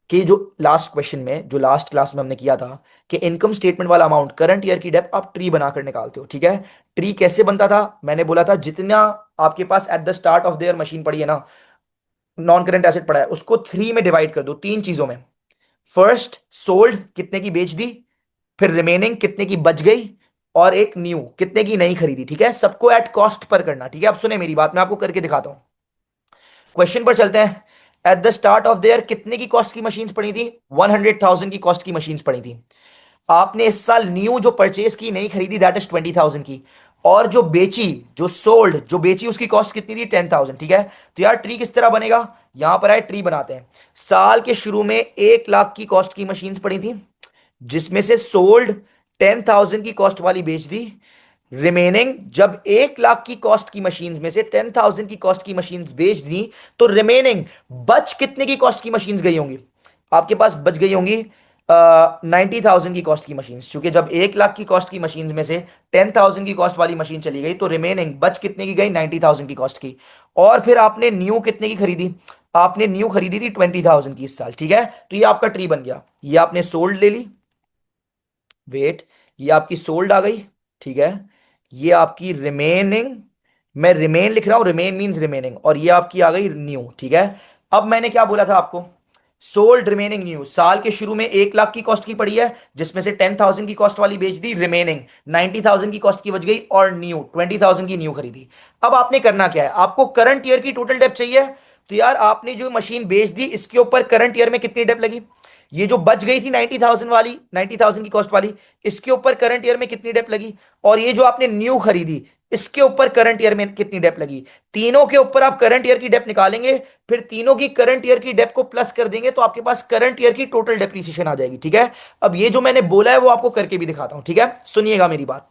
कि जो लास्ट क्वेश्चन में, जो लास्ट क्लास में हमने किया था, कि इनकम स्टेटमेंट वाला अमाउंट करंट ईयर की डेप आप ट्री बनाकर निकालते हो। ठीक है। ट्री कैसे बनता था, मैंने बोला था जितना आपके पास at the start of their machine पड़ी है ना, नॉन करंट एसेट पड़ा है, उसको थ्री में डिवाइड कर दो, तीन चीजों में। फर्स्ट सोल्ड, कितने की बेच दी, फिर रिमेनिंग कितने की बच गई, और एक न्यू, कितने की नहीं खरीदी। ठीक है। सबको एट कॉस्ट पर करना। ठीक है। अब सुने मेरी बात, मैं आपको करके दिखाता हूं। क्वेश्चन पर चलते हैं। Eight the start of there कितने की कॉस्ट की मशीन्स पड़ी थी, 100,000 की कॉस्ट की मशीन्स पड़ी थी। आपने इस साल न्यू जो परचेज की, नहीं खरीदी, दैट इज 20,000 की, और जो बेची, जो सोल्ड, जो बेची, उसकी कॉस्ट कितनी थी, 10,000। ठीक है। तो यार ट्री किस तरह बनेगा, यहां पर आए ट्री बनाते हैं। साल के शुरू में 1 लाख की कॉस्ट की मशीन्स पड़ी थी, जिसमें से सोल्ड 10,000 की कॉस्ट वाली बेच दी। रिमेनिंग, जब 1 लाख की कॉस्ट की मशीन्स में से 10,000 की कॉस्ट की मशीन्स बेच दी, तो रिमेनिंग बच कितने की कॉस्ट की मशीन्स गई होंगी, आपके पास बच गई होंगी 90,000 की कॉस्ट की मशीन्स। क्योंकि जब 1 लाख की कॉस्ट की मशीन्स में से 10,000 की कॉस्ट वाली मशीन चली गई, तो रिमेनिंग बच कितने की गई, 90,000 की कॉस्ट की। और फिर आपने न्यू कितने की खरीदी, आपने न्यू खरीदी थी 20,000 की इस साल। ठीक है। तो ये आपका ट्री बन गया। ये आपने सोल्ड ले ली, वेट, ये आपकी सोल्ड आ गई। ठीक है। ये आपकी रिमेनिंग, मैं रिमेन लिख रहा हूं, रिमेन मींस रिमेनिंग, और ये आपकी आ गई न्यू। ठीक है। अब मैंने क्या बोला था आपको, सोल्ड रिमेनिंग न्यू, साल के शुरू में 1 लाख की कॉस्ट की पड़ी है, जिसमें से 10,000 की कॉस्ट वाली बेच दी, रिमेनिंग 90,000 की कॉस्ट की बच गई, और न्यू 20,000 की न्यू खरीदी। अब आपने करना क्या है, आपको करंट ईयर की टोटल डेप चाहिए। तो यार आपने जो मशीन बेच दी, इसके ऊपर करंट ईयर में कितनी डेप लगी, ये जो बच गई थी 90,000 वाली, 90,000 की कॉस्ट वाली, इसके ऊपर करंट ईयर में कितनी डेप लगी, और ये जो आपने न्यू खरीदी, इसके ऊपर करंट ईयर में कितनी डेप लगी। तीनों के ऊपर आप करंट ईयर की डेप निकालेंगे, फिर तीनों की करंट ईयर की डेप को प्लस कर देंगे, तो आपके पास करंट ईयर की टोटल डेप्रीसिएशन आ जाएगी। ठीक है। अब ये जो मैंने बोला है वो आपको करके भी दिखाता हूं। ठीक है, सुनिएगा मेरी बात।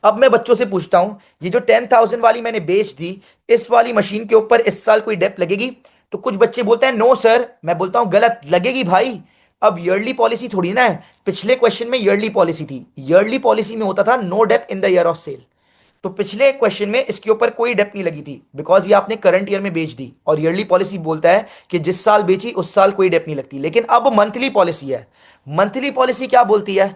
अब मैं बच्चों से पूछता हूं, ये जो 10,000 वाली मैंने बेच दी, इस वाली मशीन के ऊपर इस साल कोई डेप लगेगी? तो कुछ बच्चे बोलते हैं नो सर, मैं बोलता हूं गलत, लगेगी भाई। अब ईयरली पॉलिसी थोड़ी ना है, पिछले क्वेश्चन में ईयरली पॉलिसी थी, ईयरली पॉलिसी में होता था no dep in the year of sale. तो पिछले क्वेश्चन में इसके ऊपर कोई डेप नहीं लगी थी, बिकॉज ये आपने करंट ईयर में बेच दी, और ईयरली पॉलिसी बोलता है कि जिस साल बेची उस साल कोई डेप नहीं लगती। लेकिन अब मंथली पॉलिसी है। मंथली पॉलिसी क्या बोलती है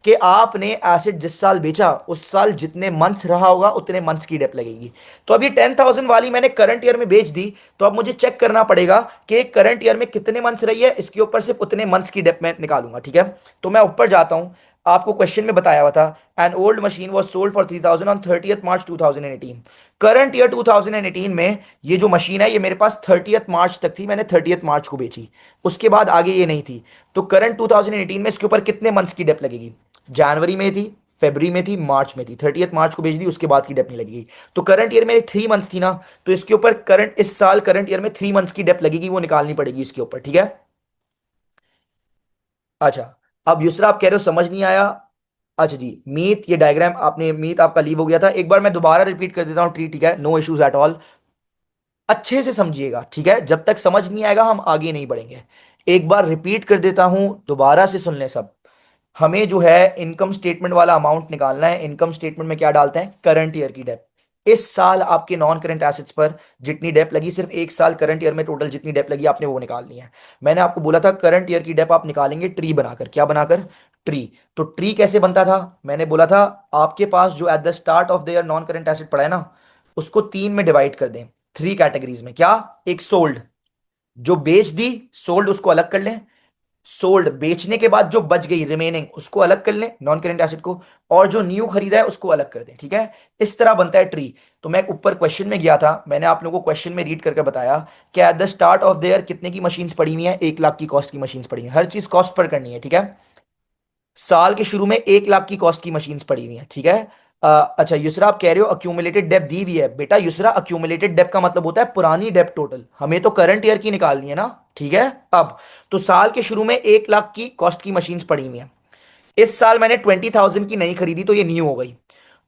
कि आपने एसेट जिस साल बेचा उस साल जितने मंथ्स रहा होगा उतने मंथ्स की डेप लगेगी। तो अभी 10,000 वाली मैंने करंट ईयर में बेच दी, तो अब मुझे चेक करना पड़ेगा कि करंट ईयर में कितने मंथ्स रही है, इसके ऊपर सिर्फ उतने मंथ्स की डेप मैं निकालूंगा। ठीक है। तो मैं ऊपर जाता हूं, आपको क्वेश्चन में बताया हुआ था N old machine was sold for 3,000 on 30th March 2018। Current year 2018 में ये जो मशीन है ये मेरे पास 30th मार्च तक थी, मैंने 30th मार्च को बेची, उसके बाद आगे ये नहीं थी। तो करंट 2018 में इसके ऊपर कितने मंथ्स की डेप लगेगी, जनवरी में थी, फरवरी में थी, मार्च में थी, 30 मार्च को भेज दी, उसके बाद की डेप नहीं लगेगी। तो करंट ईयर में 3 मंथ्स थी ना, तो इसके ऊपर करंट, इस साल करंट ईयर में 3 मंथ्स की डेप लगेगी, वो निकालनी पड़ेगी इसके ऊपर, ठीक है। अच्छा, अब दूसरा आप कह रहे हो समझ नहीं आया। अच्छा जी, मीत, ये डायग्राम आपने, मीत आपका लीव हो गया था, एक बार मैं दोबारा रिपीट कर देता हूँ, ठीक है, नो इश्यूज एट ऑल। अच्छे से समझिएगा, ठीक है, जब तक समझ नहीं आएगा हम आगे नहीं बढ़ेंगे। एक बार रिपीट कर देता हूं, दोबारा से सुन लें सब। हमें जो है इनकम स्टेटमेंट वाला अमाउंट निकालना है। इनकम स्टेटमेंट में क्या डालते हैं? करंट ईयर की डेप। इस साल आपके नॉन करंट एसेट्स पर जितनी डेप लगी, सिर्फ एक साल करंट ईयर में टोटल जितनी डेप लगी आपने वो निकालनी है। मैंने आपको बोला था करंट ईयर की डेप आप निकालेंगे ट्री बनाकर। क्या बनाकर? ट्री। तो ट्री कैसे बनता था? मैंने बोला था आपके पास जो eight the start of the year non current asset पड़ा है ना, उसको तीन में डिवाइड कर दें, थ्री कैटेगरीज में। क्या? एक सोल्ड, जो बेच दी, सोल्ड, उसको अलग कर लें। सोल्ड, बेचने के बाद जो बच गई रिमेनिंग, उसको अलग कर लें, नॉन करेंट एसेट को। और जो न्यू खरीदा है उसको अलग कर दें, ठीक है। इस तरह बनता है ट्री। तो मैं ऊपर क्वेश्चन में गया था, मैंने आप लोगों को क्वेश्चन में रीड करके बताया कि eight the start of the year कितने की मशीन्स पड़ी हुई हैं? 1 लाख की कॉस्ट की मशीन्स पड़ी हुई हैं। हर चीज कॉस्ट पर करनी है, ठीक है। साल के शुरू में 1 लाख की कॉस्ट की मशीन्स पड़ी हुई हैं, ठीक है। अच्छा युसरा, आप कह रहे हो अक्यूमुलेटेड डेप दी हुई है। बेटा युसरा, अक्यूमुलेटेड डेप का मतलब होता है पुरानी डेप टोटल, हमें तो करंट ईयर की निकालनी है ना, ठीक है। अब तो साल के शुरू में 1 लाख की कॉस्ट की मशीन्स पड़ी हुई हैं। इस साल मैंने 20,000 की नहीं खरीदी, तो ये न्यू हो गई।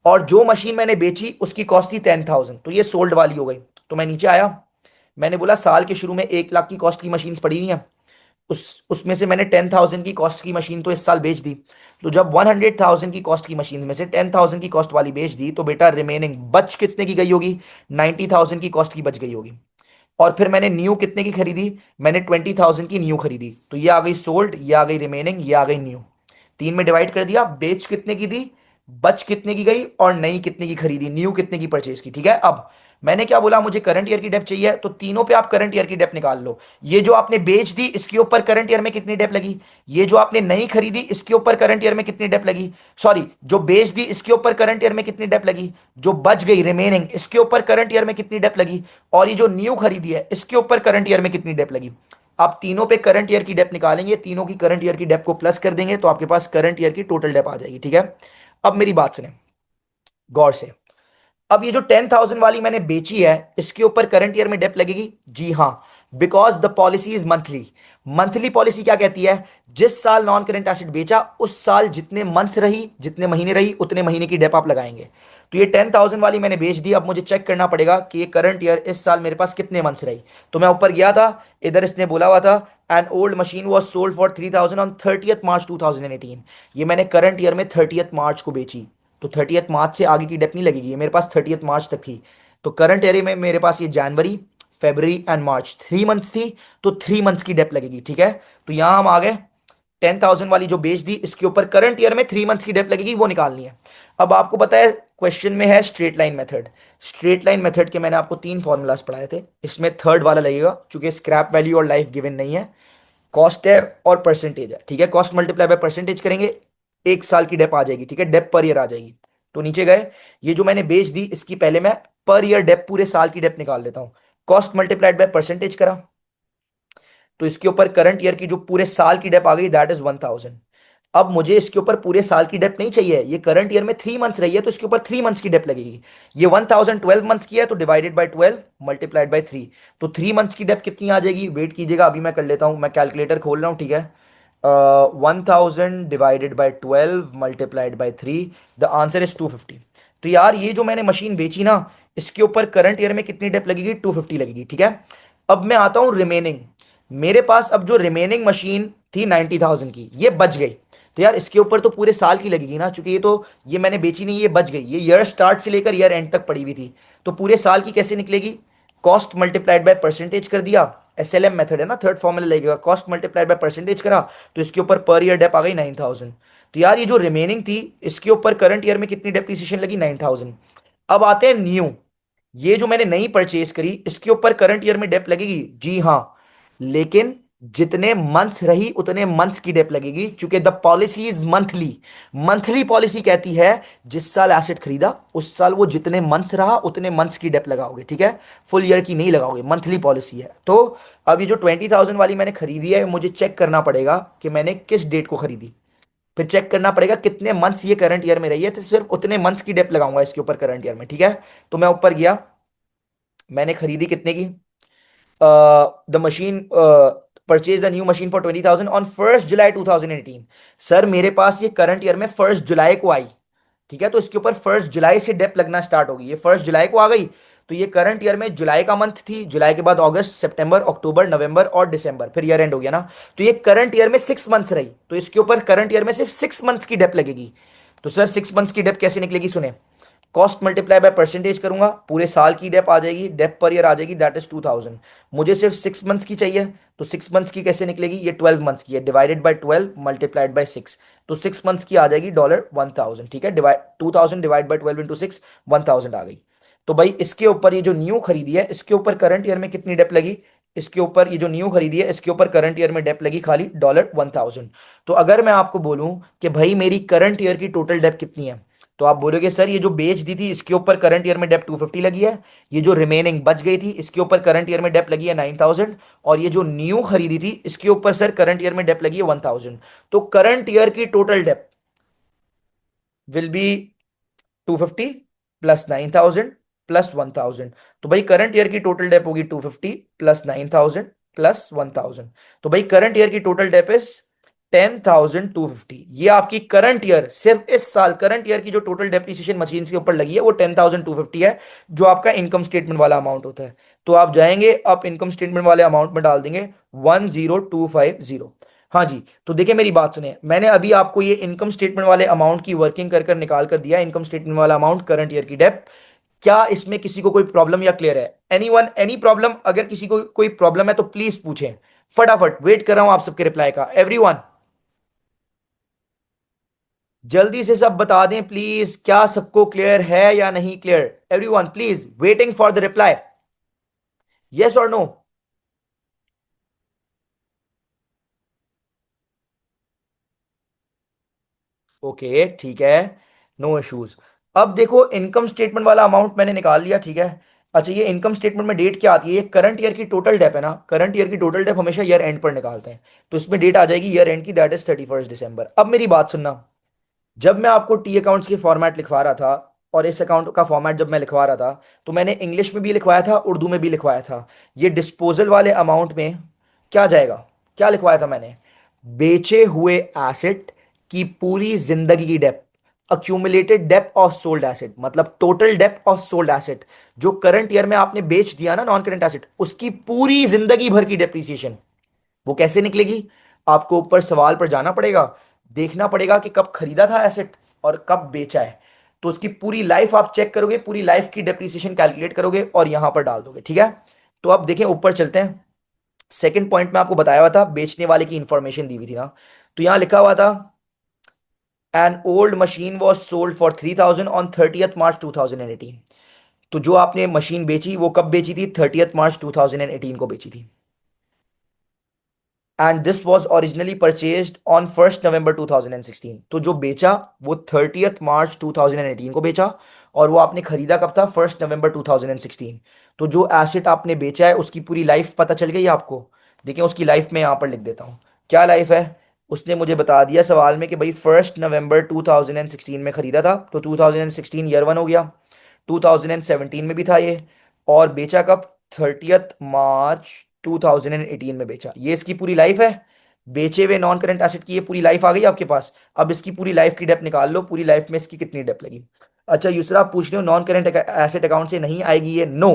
और जो मशीन मैंने बेची उसकी कॉस्ट थी 10,000, तो ये सोल्ड वाली हो गई। तो मैं नीचे आया, मैंने बोला साल के शुरू में 1 लाख की कॉस्ट की मशीन्स पड़ी हुई हैं, उसमें से मैंने 10,000 की कॉस्ट की मशीन तो इस साल बेच दी। तो जब 100,000 की कॉस्ट की मशीन में से 10,000 की कॉस्ट वाली बेच दी, तो बेटा रिमेनिंग बच कितने की गई होगी? 90,000 की कॉस्ट की बच गई होगी। और फिर मैंने न्यू कितने की खरीदी? मैंने 20,000 की न्यू खरीदी, तो ये आ गई सोल्ड, ये आ गई रिमेनिंग, ये आ गई न्यू। तीन में डिवाइड कर दिया, बेच कितने की दी, बच कितने की गई, और नई कितने की खरीदी, न्यू कितने की परचेज की, ठीक है। अब मैंने क्या बोला? मुझे करंट ईयर की डेप चाहिए, तो तीनों पे आप करंट ईयर की डेप निकाल लो। ये जो आपने बेच दी इसके ऊपर करंट ईयर में कितनी डेप लगी, ये जो आपने नई खरीदी इसके ऊपर करंट ईयर में कितनी डेप लगी, सॉरी जो बेच दी इसके ऊपर करंट ईयर में कितनी डेप लगी, जो बच गई रिमेनिंग इसके ऊपर करंट ईयर में कितनी डेप लगी, और ये जो न्यू खरीदी है इसके ऊपर करंट ईयर में कितनी डेप लगी। आप तीनों पे करंट ईयर की डेप निकालेंगे, तीनों की करंट ईयर की डेप को प्लस कर देंगे, तो आपके पास करंट ईयर की टोटल डेप आ जाएगी, ठीक है। अब मेरी बात सुने गौर से। अब ये जो 10,000 वाली मैंने बेची है, इसके ऊपर करंट ईयर में डेप लगेगी? जी हाँ, because the policy is monthly. Monthly policy क्या कहती है? जिस साल नॉन करंट एसेट बेचा उस साल जितने मंथ्स रही, जितने महीने रही, उतने महीने की डेप आप लगाएंगे। तो ये 10,000 वाली मैंने बेच दी, अब मुझे चेक करना पड़ेगा कि ये करंट ईयर इस साल मेरे पास कितने मंथ्स रही। तो मैं ऊपर गया था, इधर इसने बोला हुआ था N old machine was sold for 3,000 on 30 मार्च 2018। ये मैंने करंट ईयर में 30 मार्च को बेची, तो 30 मार्च से आगे की डेप नहीं लगेगी, ये मेरे पास 30 मार्च तक थी। तो करंट ईयर में मेरे पास ये जनवरी, फेब्रवरी एंड मार्च 3 मंथ्स थी, तो 3 मंथ्स की डेप लगेगी, ठीक है। तो यहां हम आ गए, 10,000 वाली जो बेच दी इसके ऊपर करंट ईयर में 3 मंथ्स की डेप लगेगी, वो निकालनी है। अब आपको पता है क्वेश्चन में है straight line method. Straight line method के मैंने आपको तीन फॉर्मूलाज पढ़ाए थे, इसमें थर्ड वाला लगेगा, क्योंकि स्क्रैप वैल्यू और लाइफ गिवन नहीं है, कॉस्ट है और परसेंटेज है, ठीक है। कॉस्ट मल्टीप्लाई बाय परसेंटेज करेंगे, एक साल की डेप आ जाएगी, ठीक है, डेप पर ईयर आ जाएगी। तो नीचे गए, ये जो मैंने बेच दी इसकी पहले मैं पर ईयर डेप, पूरे साल की डेप निकाल लेता हूं। कॉस्ट मल्टीप्लाइड बाय परसेंटेज करा, तो इसके ऊपर करंट ईयर की जो पूरे साल की डेप आ गई, दैट इज 1,000। अब मुझे इसके ऊपर पूरे साल की डेप नहीं चाहिए, ये करंट ईयर में 3 मंथ्स रही है, तो इसके ऊपर 3 मंथ्स की डेप लगेगी। ये 1,000 12 मंथ्स की है, तो डिवाइडेड बाय 12 मल्टीप्लाइड बाय 3। तो 3 मंथ्स की डेप कितनी आ जाएगी? वेट कीजिएगा, अभी मैं कर लेता हूं, मैं कैलकुलेटर खोल रहा हूं, ठीक है। 1,000 divided by 12 multiplied by 3, the answer is 250। तो यार ये जो मैंने मशीन बेची ना, इसके ऊपर करंट ईयर में कितनी डेप लगेगी? 250 लगेगी, ठीक है। अब मैं आता हूं रिमेनिंग। मेरे पास अब जो रिमेनिंग मशीन थी 90,000 की, ये बच गई। तो यार इसके ऊपर तो पूरे साल की लगेगी ना, चूंकि ये मैंने बेची नहीं, ये बच गई, ये ईयर स्टार्ट से लेकर ईयर एंड तक पड़ी हुई थी। तो पूरे साल की कैसे निकलेगी? कॉस्ट मल्टीप्लाइड बाय परसेंटेज कर दिया, एसएलएम मेथड है ना, थर्ड फॉर्मूला लगेगा, कॉस्ट मल्टीप्लाइड बाय परसेंटेज करा, तो इसके ऊपर पर ईयर डेप आ गई 9,000। तो यार ये जो रिमेनिंग थी इसके ऊपर करंट ईयर में कितनी डेप्रिसिएशन लगी? 9,000। अब आते हैं न्यू। ये जो मैंने नई परचेज करी इसके ऊपर करंट ईयर में डेप लगेगी? जी हाँ, लेकिन जितने मंथ्स रही उतने मंथ्स की डेप लगेगी, क्योंकि the policy is monthly. Monthly policy कहती है जिस साल एसेट खरीदा उस साल वो जितने मंथ्स रहा उतने मंथ्स की डेप लगाओगे, ठीक है, फुल ईयर की नहीं लगाओगे, मंथली पॉलिसी है। तो अब ये जो 20,000 वाली मैंने खरीदी है, मुझे चेक करना पड़ेगा कि मैंने किस डेट को खरीदी। फिर चेक करना पड़ेगा कितने मंथ्स ये करंट ईयर में रही है, तो सिर्फ उतने मंथ्स की डेप लगाऊंगा इसके ऊपर करंट ईयर में, ठीक है। तो मैं ऊपर गया, मैंने खरीदी कितने की, the machine purchase the new machine for 20,000 on 1 July 2018। Sir मेरे पास ये करंट ईयर में 1 जुलाई को आई, ठीक है। तो इसके ऊपर 1 जुलाई से डेप लगना स्टार्ट होगी, ये 1 जुलाई को आ गई। तो ये करंट ईयर में जुलाई का मंथ थी, जुलाई के बाद अगस्त, सितंबर, अक्टूबर, नवंबर और दिसंबर, फिर ईयर एंड हो गया ना। तो ये करंट ईयर में 6 मंथ्स रही, तो इसके ऊपर करंट ईयर में सिर्फ 6 मंथ्स की डेप लगेगी। तो सर 6 मंथ्स की डेप कैसे निकलेगी, सुने। कॉस्ट मल्टीप्लाई बाय परसेंटेज करूंगा, पूरे साल की डेप आ जाएगी, डेप पर ईयर आ जाएगी, दैट इज 2000। मुझे सिर्फ 6 मंथ्स की चाहिए, तो 6 मंथ्स की कैसे निकलेगी, ये 12 मंथ्स की है, डिवाइडेड बाय 12 मल्टीप्लाइड बाय 6। तो 6 मंथ्स की आ जाएगी $1000, ठीक है। डिवाइड 2000 डिवाइड बाय 12 इंटू 6, 1000 आ गई। तो भाई इसके ऊपर ये जो न्यू खरीदी है, इसके ऊपर करंट ईयर में कितनी डेप लगी, इसके ऊपर ये जो न्यू खरीदी है इसके ऊपर करंट ईयर में डेप लगी खाली $1000। तो अगर मैं आपको बोलूं कि भाई मेरी करंट ईयर की टोटल डेप कितनी है, तो आप बोलोगे सर ये जो बेच दी थी इसके ऊपर करंट ईयर में डेप 250 लगी है, ये जो रिमेनिंग बच गई थी इसके ऊपर करंट ईयर में डेप लगी है 9000, और ये जो न्यू खरीदी थी इसके ऊपर सर करंट ईयर में डेप लगी है 1000। तो करंट ईयर की total dep will be 250 plus 9000 plus 1000। तो भाई करंट ईयर की टोटल डेप होगी 250 प्लस 9000 प्लस 1000। तो भाई करंट ईयर की टोटल डेप इज 10,250। ये आपकी करंट ईयर, सिर्फ इस साल करंट ईयर की जो टोटल डेप्रिसिएशन मशीन के ऊपर लगी है वो 10,250 है, जो आपका इनकम स्टेटमेंट वाला अमाउंट होता है। तो आप जाएंगे, आप इनकम स्टेटमेंट वाले अमाउंट में डाल देंगे 10250। हाँ जी। तो देखिए मेरी बात सुने, मैंने अभी आपको ये इनकम स्टेटमेंट वाले अमाउंट की वर्किंग कर कर निकाल कर दिया, इनकम स्टेटमेंट वाला अमाउंट, करंट ईयर की डेप। क्या इसमें किसी को कोई प्रॉब्लम या क्लियर है, एनीवन एनी प्रॉब्लम, अगर किसी को कोई प्रॉब्लम है तो प्लीज पूछें। फटाफट वेट कर रहा हूं आप सबके रिप्लाई का, एवरीवन जल्दी से सब बता दें प्लीज, क्या सबको क्लियर है या नहीं clear, everyone please waiting for the reply, yes और नो। ओके ठीक है, नो इश्यूज। अब देखो इनकम स्टेटमेंट वाला अमाउंट मैंने निकाल लिया, ठीक है। अच्छा ये इनकम स्टेटमेंट में डेट क्या आती है, ये करंट ईयर की टोटल डेप है ना, करंट ईयर की टोटल डेप हमेशा ईयर एंड पर निकालते हैं, तो इसमें डेट आ जाएगी ईयर एंड की, दैट इज 31 दिसंबर। अब मेरी बात सुनना, जब मैं आपको टी अकाउंट्स के फॉर्मेट लिखवा रहा था, और इस अकाउंट का फॉर्मेट जब मैं लिखवा रहा था, तो मैंने इंग्लिश में भी लिखवाया था, उर्दू में भी लिखवाया था। ये डिस्पोजल वाले अमाउंट में क्या जाएगा, क्या लिखवाया था मैंने, बेचे हुए एसेट की पूरी जिंदगी की dep, accumulated dep of sold asset, मतलब total dep of sold asset, जो करंट ईयर में आपने बेच दिया ना नॉन करंट एसेट, उसकी पूरी जिंदगी भर की डेप्रीसिएशन। वो कैसे निकलेगी, आपको ऊपर सवाल पर जाना पड़ेगा, देखना पड़ेगा कि कब खरीदा था एसेट और कब बेचा है। तो उसकी पूरी लाइफ आप चेक करोगे, पूरी लाइफ की डेप्रिसिएशन कैलकुलेट करोगे और यहां पर डाल दोगे, ठीक है। तो अब देखें ऊपर चलते हैं, सेकंड पॉइंट में आपको बताया हुआ था, बेचने वाले की इंफॉर्मेशन दी हुई थी ना। तो यहां लिखा हुआ था N old machine was sold for 3000 on 30th March 2018। तो जो आपने मशीन बेची वो कब बेची थी, 30th March 2018 को बेची थी। And this was originally purchased on 1 November 2016। तो जो बेचा वो 30th March 2018 को बेचा, और वो आपने खरीदा कब था, 1 November 2016। तो जो एसेट आपने बेचा है उसकी पूरी लाइफ पता चल गई आपको। देखिए उसकी लाइफ में यहां पर लिख देता हूं, क्या लाइफ है। उसने मुझे बता दिया सवाल में कि भाई 1 November 2016 में खरीदा था, तो 2016 ईयर वन हो गया, 2017 में भी था ये, और बेचा कब, 30th March 2018 में बेचा। ये इसकी पूरी लाइफ है, बेचे हुए नॉन करंट एसेट की ये पूरी लाइफ आ गई आपके पास। अब इसकी पूरी लाइफ की डेप निकाल लो, पूरी लाइफ में इसकी कितनी डेप लगी। अच्छा यूसरा आप पूछ रहे हो नॉन करंट एसेट अकाउंट से नहीं आएगी ये, नो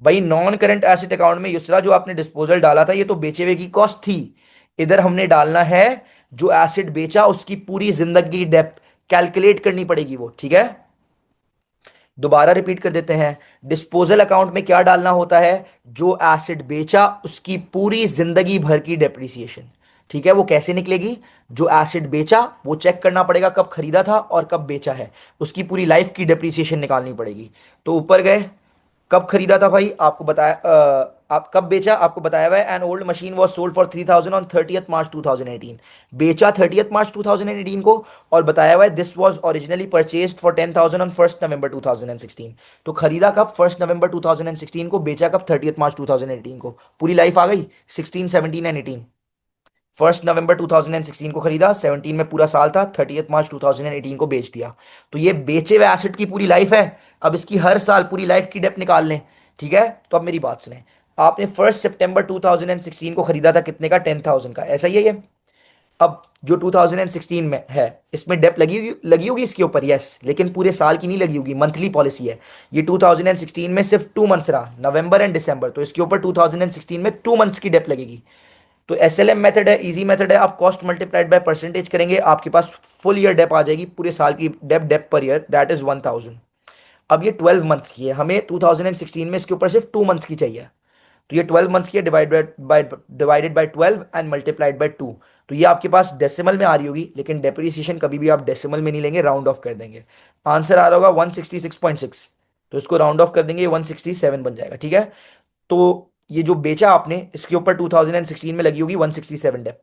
भाई, नॉन करंट एसेट अकाउंट में यूसरा जो आपने डिस्पोजल डाला था ये तो बेचे हुए की कॉस्ट थी, इधर हमने डालना है जो एसेट बेचा उसकी पूरी जिंदगी की डेप कैलकुलेट करनी पड़ेगी वो, ठीक है। दोबारा रिपीट कर देते हैं, डिस्पोजल अकाउंट में क्या डालना होता है, जो एसिड बेचा उसकी पूरी जिंदगी भर की डेप्रिसिएशन, ठीक है। वो कैसे निकलेगी, जो एसिड बेचा वो चेक करना पड़ेगा कब खरीदा था और कब बेचा है, उसकी पूरी लाइफ की डेप्रिसिएशन निकालनी पड़ेगी। तो ऊपर गए, कब खरीदा था भाई आपको बताया, आप कब बेचा आपको बताया हुआ है, N old machine was sold for 3000 on 30th March 2018। बेचा 30th March 2018 को, और बताया हुआ है this was originally purchase for 10,000 on 1 November 2016। तो खरीदा कब, 1 November 2016 को, बेचा कब, 30th March 2018 को। पूरी लाइफ आ गई, 16 17 एंड 18। 1 नवंबर 2016 को खरीदा, 17 में पूरा साल था, 30 मार्च 2018 को बेच दिया। तो ये बेचे हुए एसेट की पूरी लाइफ है। अब इसकी हर साल पूरी लाइफ की डेप्थ निकाल लें। ठीक है, तो अब मेरी बात सुने। आपने 1 सितंबर 2016 को खरीदा था कितने का? 10,000 का, ऐसा ही है ये। अब जो 2016 में है इसमें डेप लगी होगी इसके ऊपर, यस, लेकिन पूरे साल की नहीं लगी होगी, मंथली पॉलिसी है। ये 2016 में सिर्फ 2 मंथ्स रहा, नवंबर एंड दिसंबर, तो इसके ऊपर 2016 में 2 मंथ्स की डेप लगेगी। तो एसएलएम मेथड है, इजी मेथड है। आप कॉस्ट मल्टीप्लाइड बाय परसेंटेज करेंगे, आपके पास फुल ईयर डेप आ जाएगी, पूरे साल की dep, dep per year, that is 1000। अब ये 12 मंथ्स की है, हमें 2016 में इसके ऊपर सिर्फ 2 मंथ्स की चाहिए। तो ये 12 मंथ्स की है, divided by 12 and multiplied by 2। तो ये आपके पास डेसिमल में आ रही होगी, लेकिन डेप्रिसिएशन कभी भी आप डेसिमल में नहीं लेंगे, राउंड ऑफ कर देंगे। आंसर आ रहा होगा 166.6, तो इसको राउंड ऑफ कर देंगे, 167 बन जाएगा। ठीक है, तो ये जो बेचा आपने इसके ऊपर 2016 में लगी होगी 167 डेप।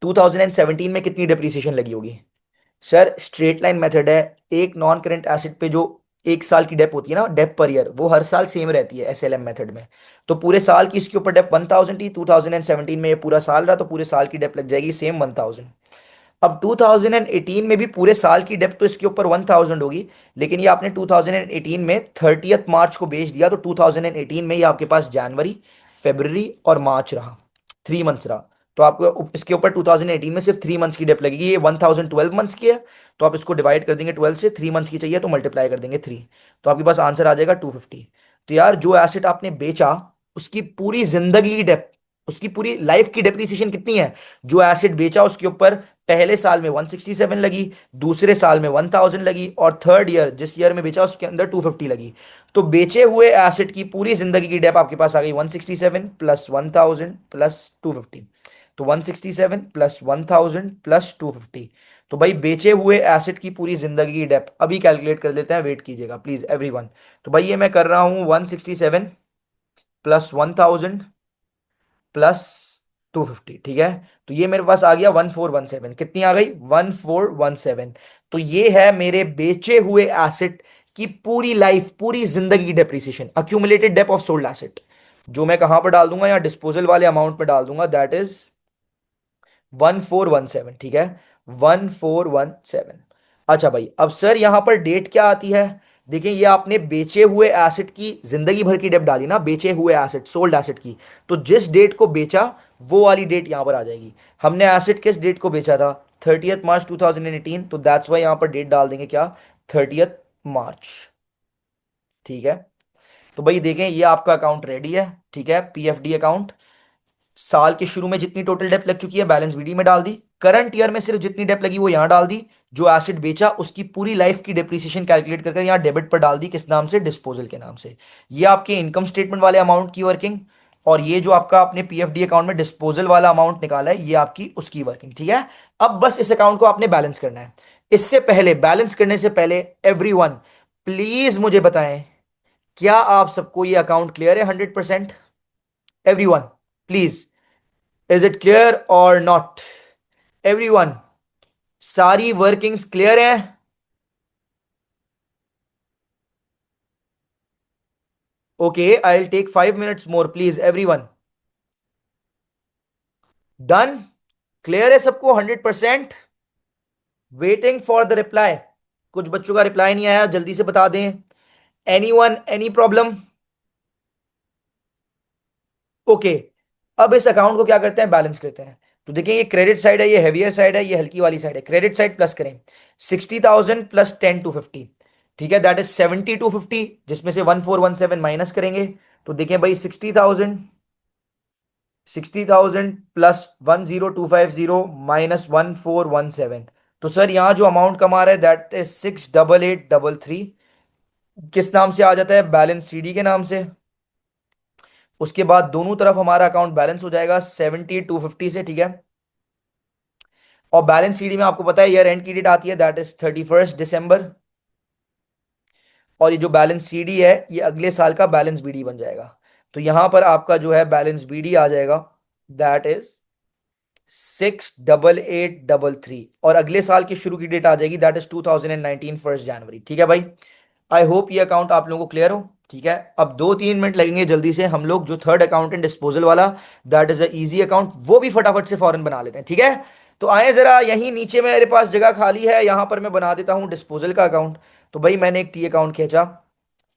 2017 में कितनी डेप्रिसिएशन लगी होगी? सर स्ट्रेट लाइन मेथड है, एक नॉन करंट एसेट पे जो एक साल की डेप होती है ना, डेप पर ईयर, वो हर साल सेम रहती है एसएलएम मेथड में। तो पूरे साल की इसके ऊपर डेप 1000 थी, 2017 में ये पूरा साल रहा, तो पूरे साल की डेप लग जाएगी सेम 1000। अब 2018 में भी पूरे साल की डेप तो इसके ऊपर 1000 होगी, लेकिन ये आपने 2018 में 30 मार्च को बेच दिया, तो 2018 में ये आपके पास जनवरी, फरवरी और मार्च रहा, 3 मंथ्स रहा। तो आपको इसके ऊपर 2018 में सिर्फ 3 मंथ्स की डेप लगेगी। ये 1012 मंथ्स की है, तो आप इसको डिवाइड कर देंगे 12 से, 3 मंथ्स की चाहिए तो मल्टीप्लाई कर देंगे 3, तो आपके पास आंसर आ जाएगा 250। तो यार जो एसेट आपने बेचा उसकी पूरी जिंदगी की डेप, उसकी पूरी लाइफ की डेप्रिसिएशन कितनी है? जो एसेट बेचा उसके ऊपर पहले साल में 167 लगी, दूसरे साल में 1000 लगी, और थर्ड ईयर जिस ईयर में बेचा उसके अंदर 250 लगी। तो बेचे हुए एसेट की पूरी जिंदगी की डेप आपके पास आ गई 167 प्लस 1000 प्लस 250। तो 167 प्लस 1000 प्लस 250। तो भाई बेचे हुए एसेट की पूरी जिंदगी की डेप अभी कैलकुलेट कर लेते हैं, वेट कीजिएगा प्लीज एवरीवन। तो भाई ये मैं कर रहा हूं 167 प्लस 1000 प्लस 250। ठीक है, तो ये मेरे पास आ गया 1417। कितनी आ गई? 1417। तो ये है मेरे बेचे हुए एसेट की पूरी लाइफ, पूरी जिंदगी की depreciation, accumulated dep of sold asset, जो मैं कहां पर डाल दूंगा? या डिस्पोजल वाले अमाउंट में डाल दूंगा, दैट इज 1417। ठीक है, 1417। अच्छा भाई, अब सर यहां पर डेट क्या आती है? देखिए ये आपने बेचे हुए एसेट की जिंदगी भर की डेट डाली ना, बेचे हुए एसेट, सोल्ड एसेट की, तो जिस डेट को बेचा वो वाली डेट यहां पर आ जाएगी। हमने एसेट किस डेट को बेचा था? 30 मार्च 2018, तो दैट्स वाई यहां पर डेट डाल देंगे क्या? 30 मार्च। ठीक है, तो भाई देखें ये आपका अकाउंट रेडी है। ठीक है, पीएफडी अकाउंट। साल के शुरू में जितनी टोटल डेप लग चुकी है बैलेंस बीडी में डाल दी, करंट ईयर में सिर्फ जितनी डेप लगी वो यहां डाल दी, जो एसेट बेचा उसकी पूरी लाइफ की डेप्रिसिएशन कैलकुलेट करके यहां डेबिट पर डाल दी, किस नाम से? डिस्पोजल के नाम से। ये आपके इनकम स्टेटमेंट वाले अमाउंट की वर्किंग, और ये जो आपका आपने पीएफडी अकाउंट में डिस्पोजल वाला अमाउंट निकाला है ये आपकी उसकी वर्किंग। ठीक है, अब बस इस अकाउंट को आपने बैलेंस करना है। इससे पहले, बैलेंस करने से पहले, एवरीवन प्लीज मुझे बताएं, क्या आप सबको ये अकाउंट क्लियर है 100%? Everyone please, is it clear और नॉट? एवरीवन, सारी वर्किंग्स क्लियर है? Okay, I will take 5 minutes more please everyone. Done? Clear है सबको 100%? Waiting for the reply. कुछ बच्चों का रिप्लाई नहीं आया, जल्दी से बता दें। Anyone, any problem? ओके, अब इस अकाउंट को क्या करते हैं? बैलेंस करते हैं। तो देखिए ये क्रेडिट साइड है, ये हैवियर साइड है, ये हल्की वाली साइड है। क्रेडिट साइड प्लस करें, 60,000 प्लस 10,250। ठीक है, दैट इज 70,250, जिसमें से 1417 माइनस करेंगे। तो देखें भाई 60,000 प्लस 10250 माइनस 1417। तो सर यहां जो अमाउंट कमा रहा है दैट इज 68833। किस नाम से आ जाता है? बैलेंस सीडी के नाम से। उसके बाद दोनों तरफ हमारा अकाउंट बैलेंस हो जाएगा 70,250 से। ठीक है, और बैलेंस सीडी में आपको पता है ईयर एंड की डेट आती है, दैट इज 31 दिसंबर। और ये जो बैलेंस सीडी है ये अगले साल का बैलेंस बीडी बन जाएगा। तो यहां पर आपका जो है बैलेंस बीडी आ जाएगा, दैट इज 68833, और अगले साल की शुरू की डेट आ जाएगी, दैट इज 2019 1 जनवरी। ठीक है भाई, आई होप ये अकाउंट आप लोगों को क्लियर हो। ठीक है, अब 2-3 मिनट लगेंगे जल्दी से, हम लोग जो थर्ड अकाउंट एंड डिस्पोजल वाला, that is a easy account, वो भी फटाफट से फौरन बना लेते हैं। ठीक है, तो आए जरा, यहीं नीचे मेरे पास जगह खाली है, यहां पर मैं बना देता हूं डिस्पोजल का अकाउंट। तो भाई मैंने एक टी अकाउंट खींचा,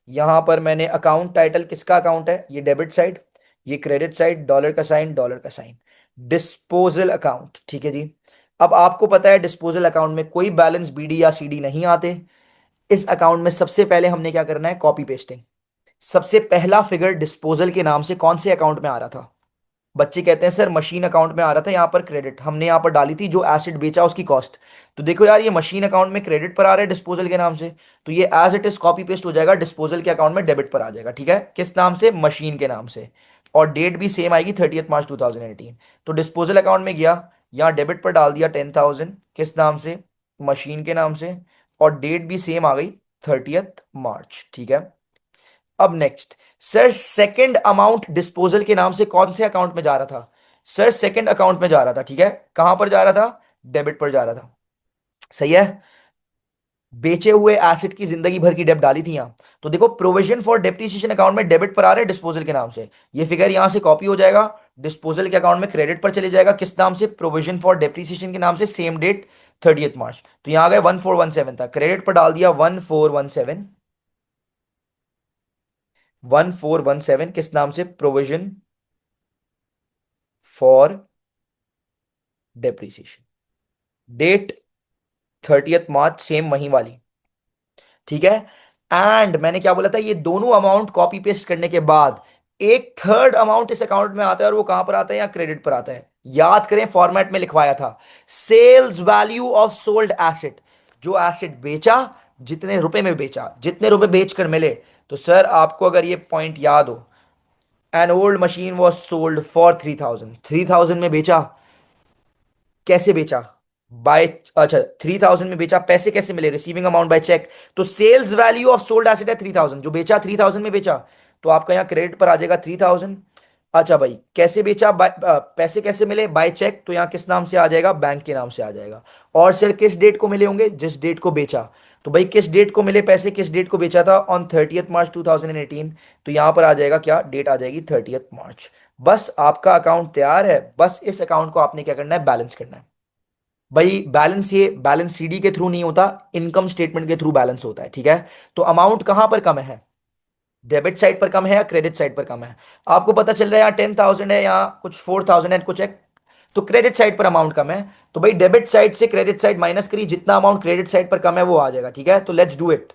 यहां पर मैंने अकाउंट टाइटल किसका अकाउंट है, ये डेबिट साइड, ये क्रेडिट साइड, डॉलर का साइन, डॉलर का साइन, डिस्पोजल अकाउंट। ठीक है जी, अब आपको पता है डिस्पोजल अकाउंट में कोई बैलेंस बीडी या सीडी नहीं आते। इस अकाउंट में सबसे पहले हमने क्या करना है, कॉपी पेस्टिंग। सबसे पहला फिगर डिस्पोजल के नाम से कौन से अकाउंट में आ रहा था? बच्चे कहते हैं सर मशीन अकाउंट में आ रहा था, यहां पर क्रेडिट हमने यहां पर डाली थी, जो एसिड बेचा उसकी कॉस्ट। तो देखो यार, ये मशीन अकाउंट में क्रेडिट पर आ रहा है डिस्पोजल के नाम से, तो ये as it is copy paste हो जाएगा, डिस्पोजल के अकाउंट में डेबिट पर आ जाएगा। ठीक है, किस नाम से, मशीन के नाम से, और डेट भी सेम आएगी 30 मार्च 2018। तो डिस्पोजल अकाउंट में गया, यहाँ डेबिट पर डाल दिया 10,000, किस नाम से, मशीन के नाम से, और डेट भी सेम आ गई 30 मार्च। ठीक है, अब next, sir second amount disposal के नाम से कौन से अकाउंट में जा रहा था? सर सेकंड अकाउंट में जा रहा था। ठीक है, कहां पर जा रहा था, डेबिट पर जा रहा था। सही है, बेचे हुए एसेट की जिंदगी भर की डेब्ट डाली थी यहां। तो देखो, प्रोविजन फॉर डेप्रिसिएशन अकाउंट में डेबिट पर आ रहा है डिस्पोजल के नाम से, ये फिगर यहां से कॉपी हो जाएगा, डिस्पोजल के अकाउंट में क्रेडिट पर चले जाएगा, किस नाम से, प्रोविजन फॉर डेप्रिसिएशन के नाम से, सेम डेट 30 मार्च। तो यहां आ गए 1417 था, क्रेडिट पर डाल दिया 1417, 1417 किस नाम से, provision for depreciation, date 30 March, same वही वाली। ठीक है, एंड मैंने क्या बोला था, ये दोनों अमाउंट कॉपी पेस्ट करने के बाद एक थर्ड अमाउंट इस अकाउंट में आता है, और वो कहां पर आता है, या क्रेडिट पर आता है। याद करें, फॉर्मेट में लिखवाया था, sales value of sold asset, जो एसेट बेचा, जितने रुपए में बेचा, जितने रुपए बेचकर मिले। तो सर आपको अगर ये पॉइंट याद हो, N old machine was sold for 3,000, 3,000 में बेचा, कैसे बेचा, बाय, अच्छा 3,000 में बेचा, पैसे कैसे मिले, रिसीविंग अमाउंट बाय चेक। तो sales value of sold asset है 3,000, जो बेचा 3,000 में बेचा, तो आपका यहाँ क्रेडिट पर आ जाएगा 3,000। अच्छा भाई, कैसे बेचा, पैसे कैसे मिले, बाय चेक, तो यहाँ किस नाम से आ जाएगा, बैंक के नाम से आ जाएगा। और सर किस डेट को मिले होंगे, जिस डेट को बेचा। तो भाई किस डेट को मिले पैसे, किस डेट को बेचा था, ऑन 30 मार्च 2018। तो यहां पर आ जाएगा क्या, डेट आ जाएगी 30 मार्च। बस आपका अकाउंट तैयार है, बस इस अकाउंट को आपने क्या करना है, बैलेंस करना है। भाई बैलेंस, ये बैलेंस सीडी के थ्रू नहीं होता, इनकम स्टेटमेंट के थ्रू बैलेंस होता है। ठीक है, तो अमाउंट कहां पर कम है, डेबिट साइड पर कम है या क्रेडिट साइड पर कम है? आपको पता चल रहा है यहाँ 10,000 है, यहाँ कुछ 4,000 है, कुछ है, तो क्रेडिट साइड पर अमाउंट कम है। तो भाई डेबिट साइड से क्रेडिट साइड माइनस करिए, जितना अमाउंट क्रेडिट साइड पर कम है वो आ जाएगा। ठीक है, तो लेट्स डू इट।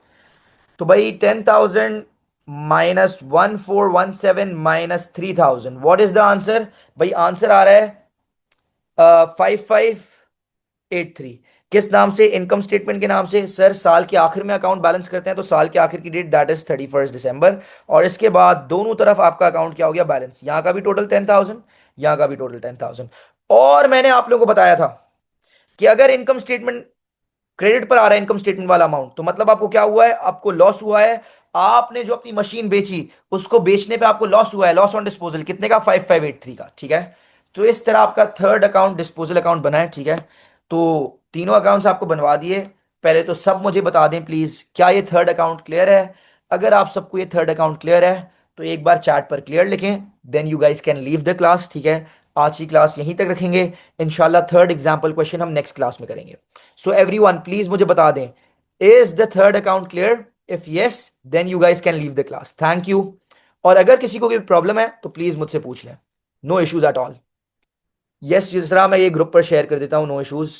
तो भाई 10,000 minus 1417 minus 3,000, what is the answer? भाई आंसर आ रहा है 5583। किस नाम से, इनकम स्टेटमेंट के नाम से। सर साल के आखिर में अकाउंट बैलेंस करते हैं, तो साल के आखिर की डेट दैट इज 31 दिसंबर, और इसके बाद दोनों तरफ आपका अकाउंट क्या हो गया, बैलेंस। यहां का भी टोटल 10,000, यहां का भी टोटल 10,000। और मैंने आप लोगों को बताया था कि अगर इनकम स्टेटमेंट क्रेडिट पर आ रहा है, इनकम स्टेटमेंट वाला अमाउंट, तो मतलब आपको क्या हुआ है, आपको लॉस हुआ है। आपने जो अपनी मशीन बेची, उसको बेचने पे आपको लॉस हुआ है, लॉस ऑन डिस्पोजल, कितने का, 5583 का। ठीक है, तो इस तरह आपका थर्ड अकाउंट डिस्पोजल अकाउंट बना है। ठीक है, तो तीनों अकाउंट्स आपको बनवा दिए। पहले तो सब मुझे बता दें प्लीज, क्या ये थर्ड अकाउंट क्लियर है? अगर आप सबको ये थर्ड अकाउंट क्लियर है, तो एक बार चैट पर क्लियर लिखें, then you guys can leave the class. ठीक है, आज की क्लास यहीं तक रखेंगे, इंशाल्लाह थर्ड एग्जाम्पल क्वेश्चन हम नेक्स्ट क्लास में करेंगे। सो एवरीवन प्लीज मुझे बता दें, is the third account clear? If yes, then you guys can leave the class, thank you. और अगर किसी को कोई प्रॉब्लम है तो प्लीज मुझसे पूछ लें, no issues at all. Yes Jisra, मैं ये ग्रुप पर शेयर कर देता हूँ, नो इश्यूज।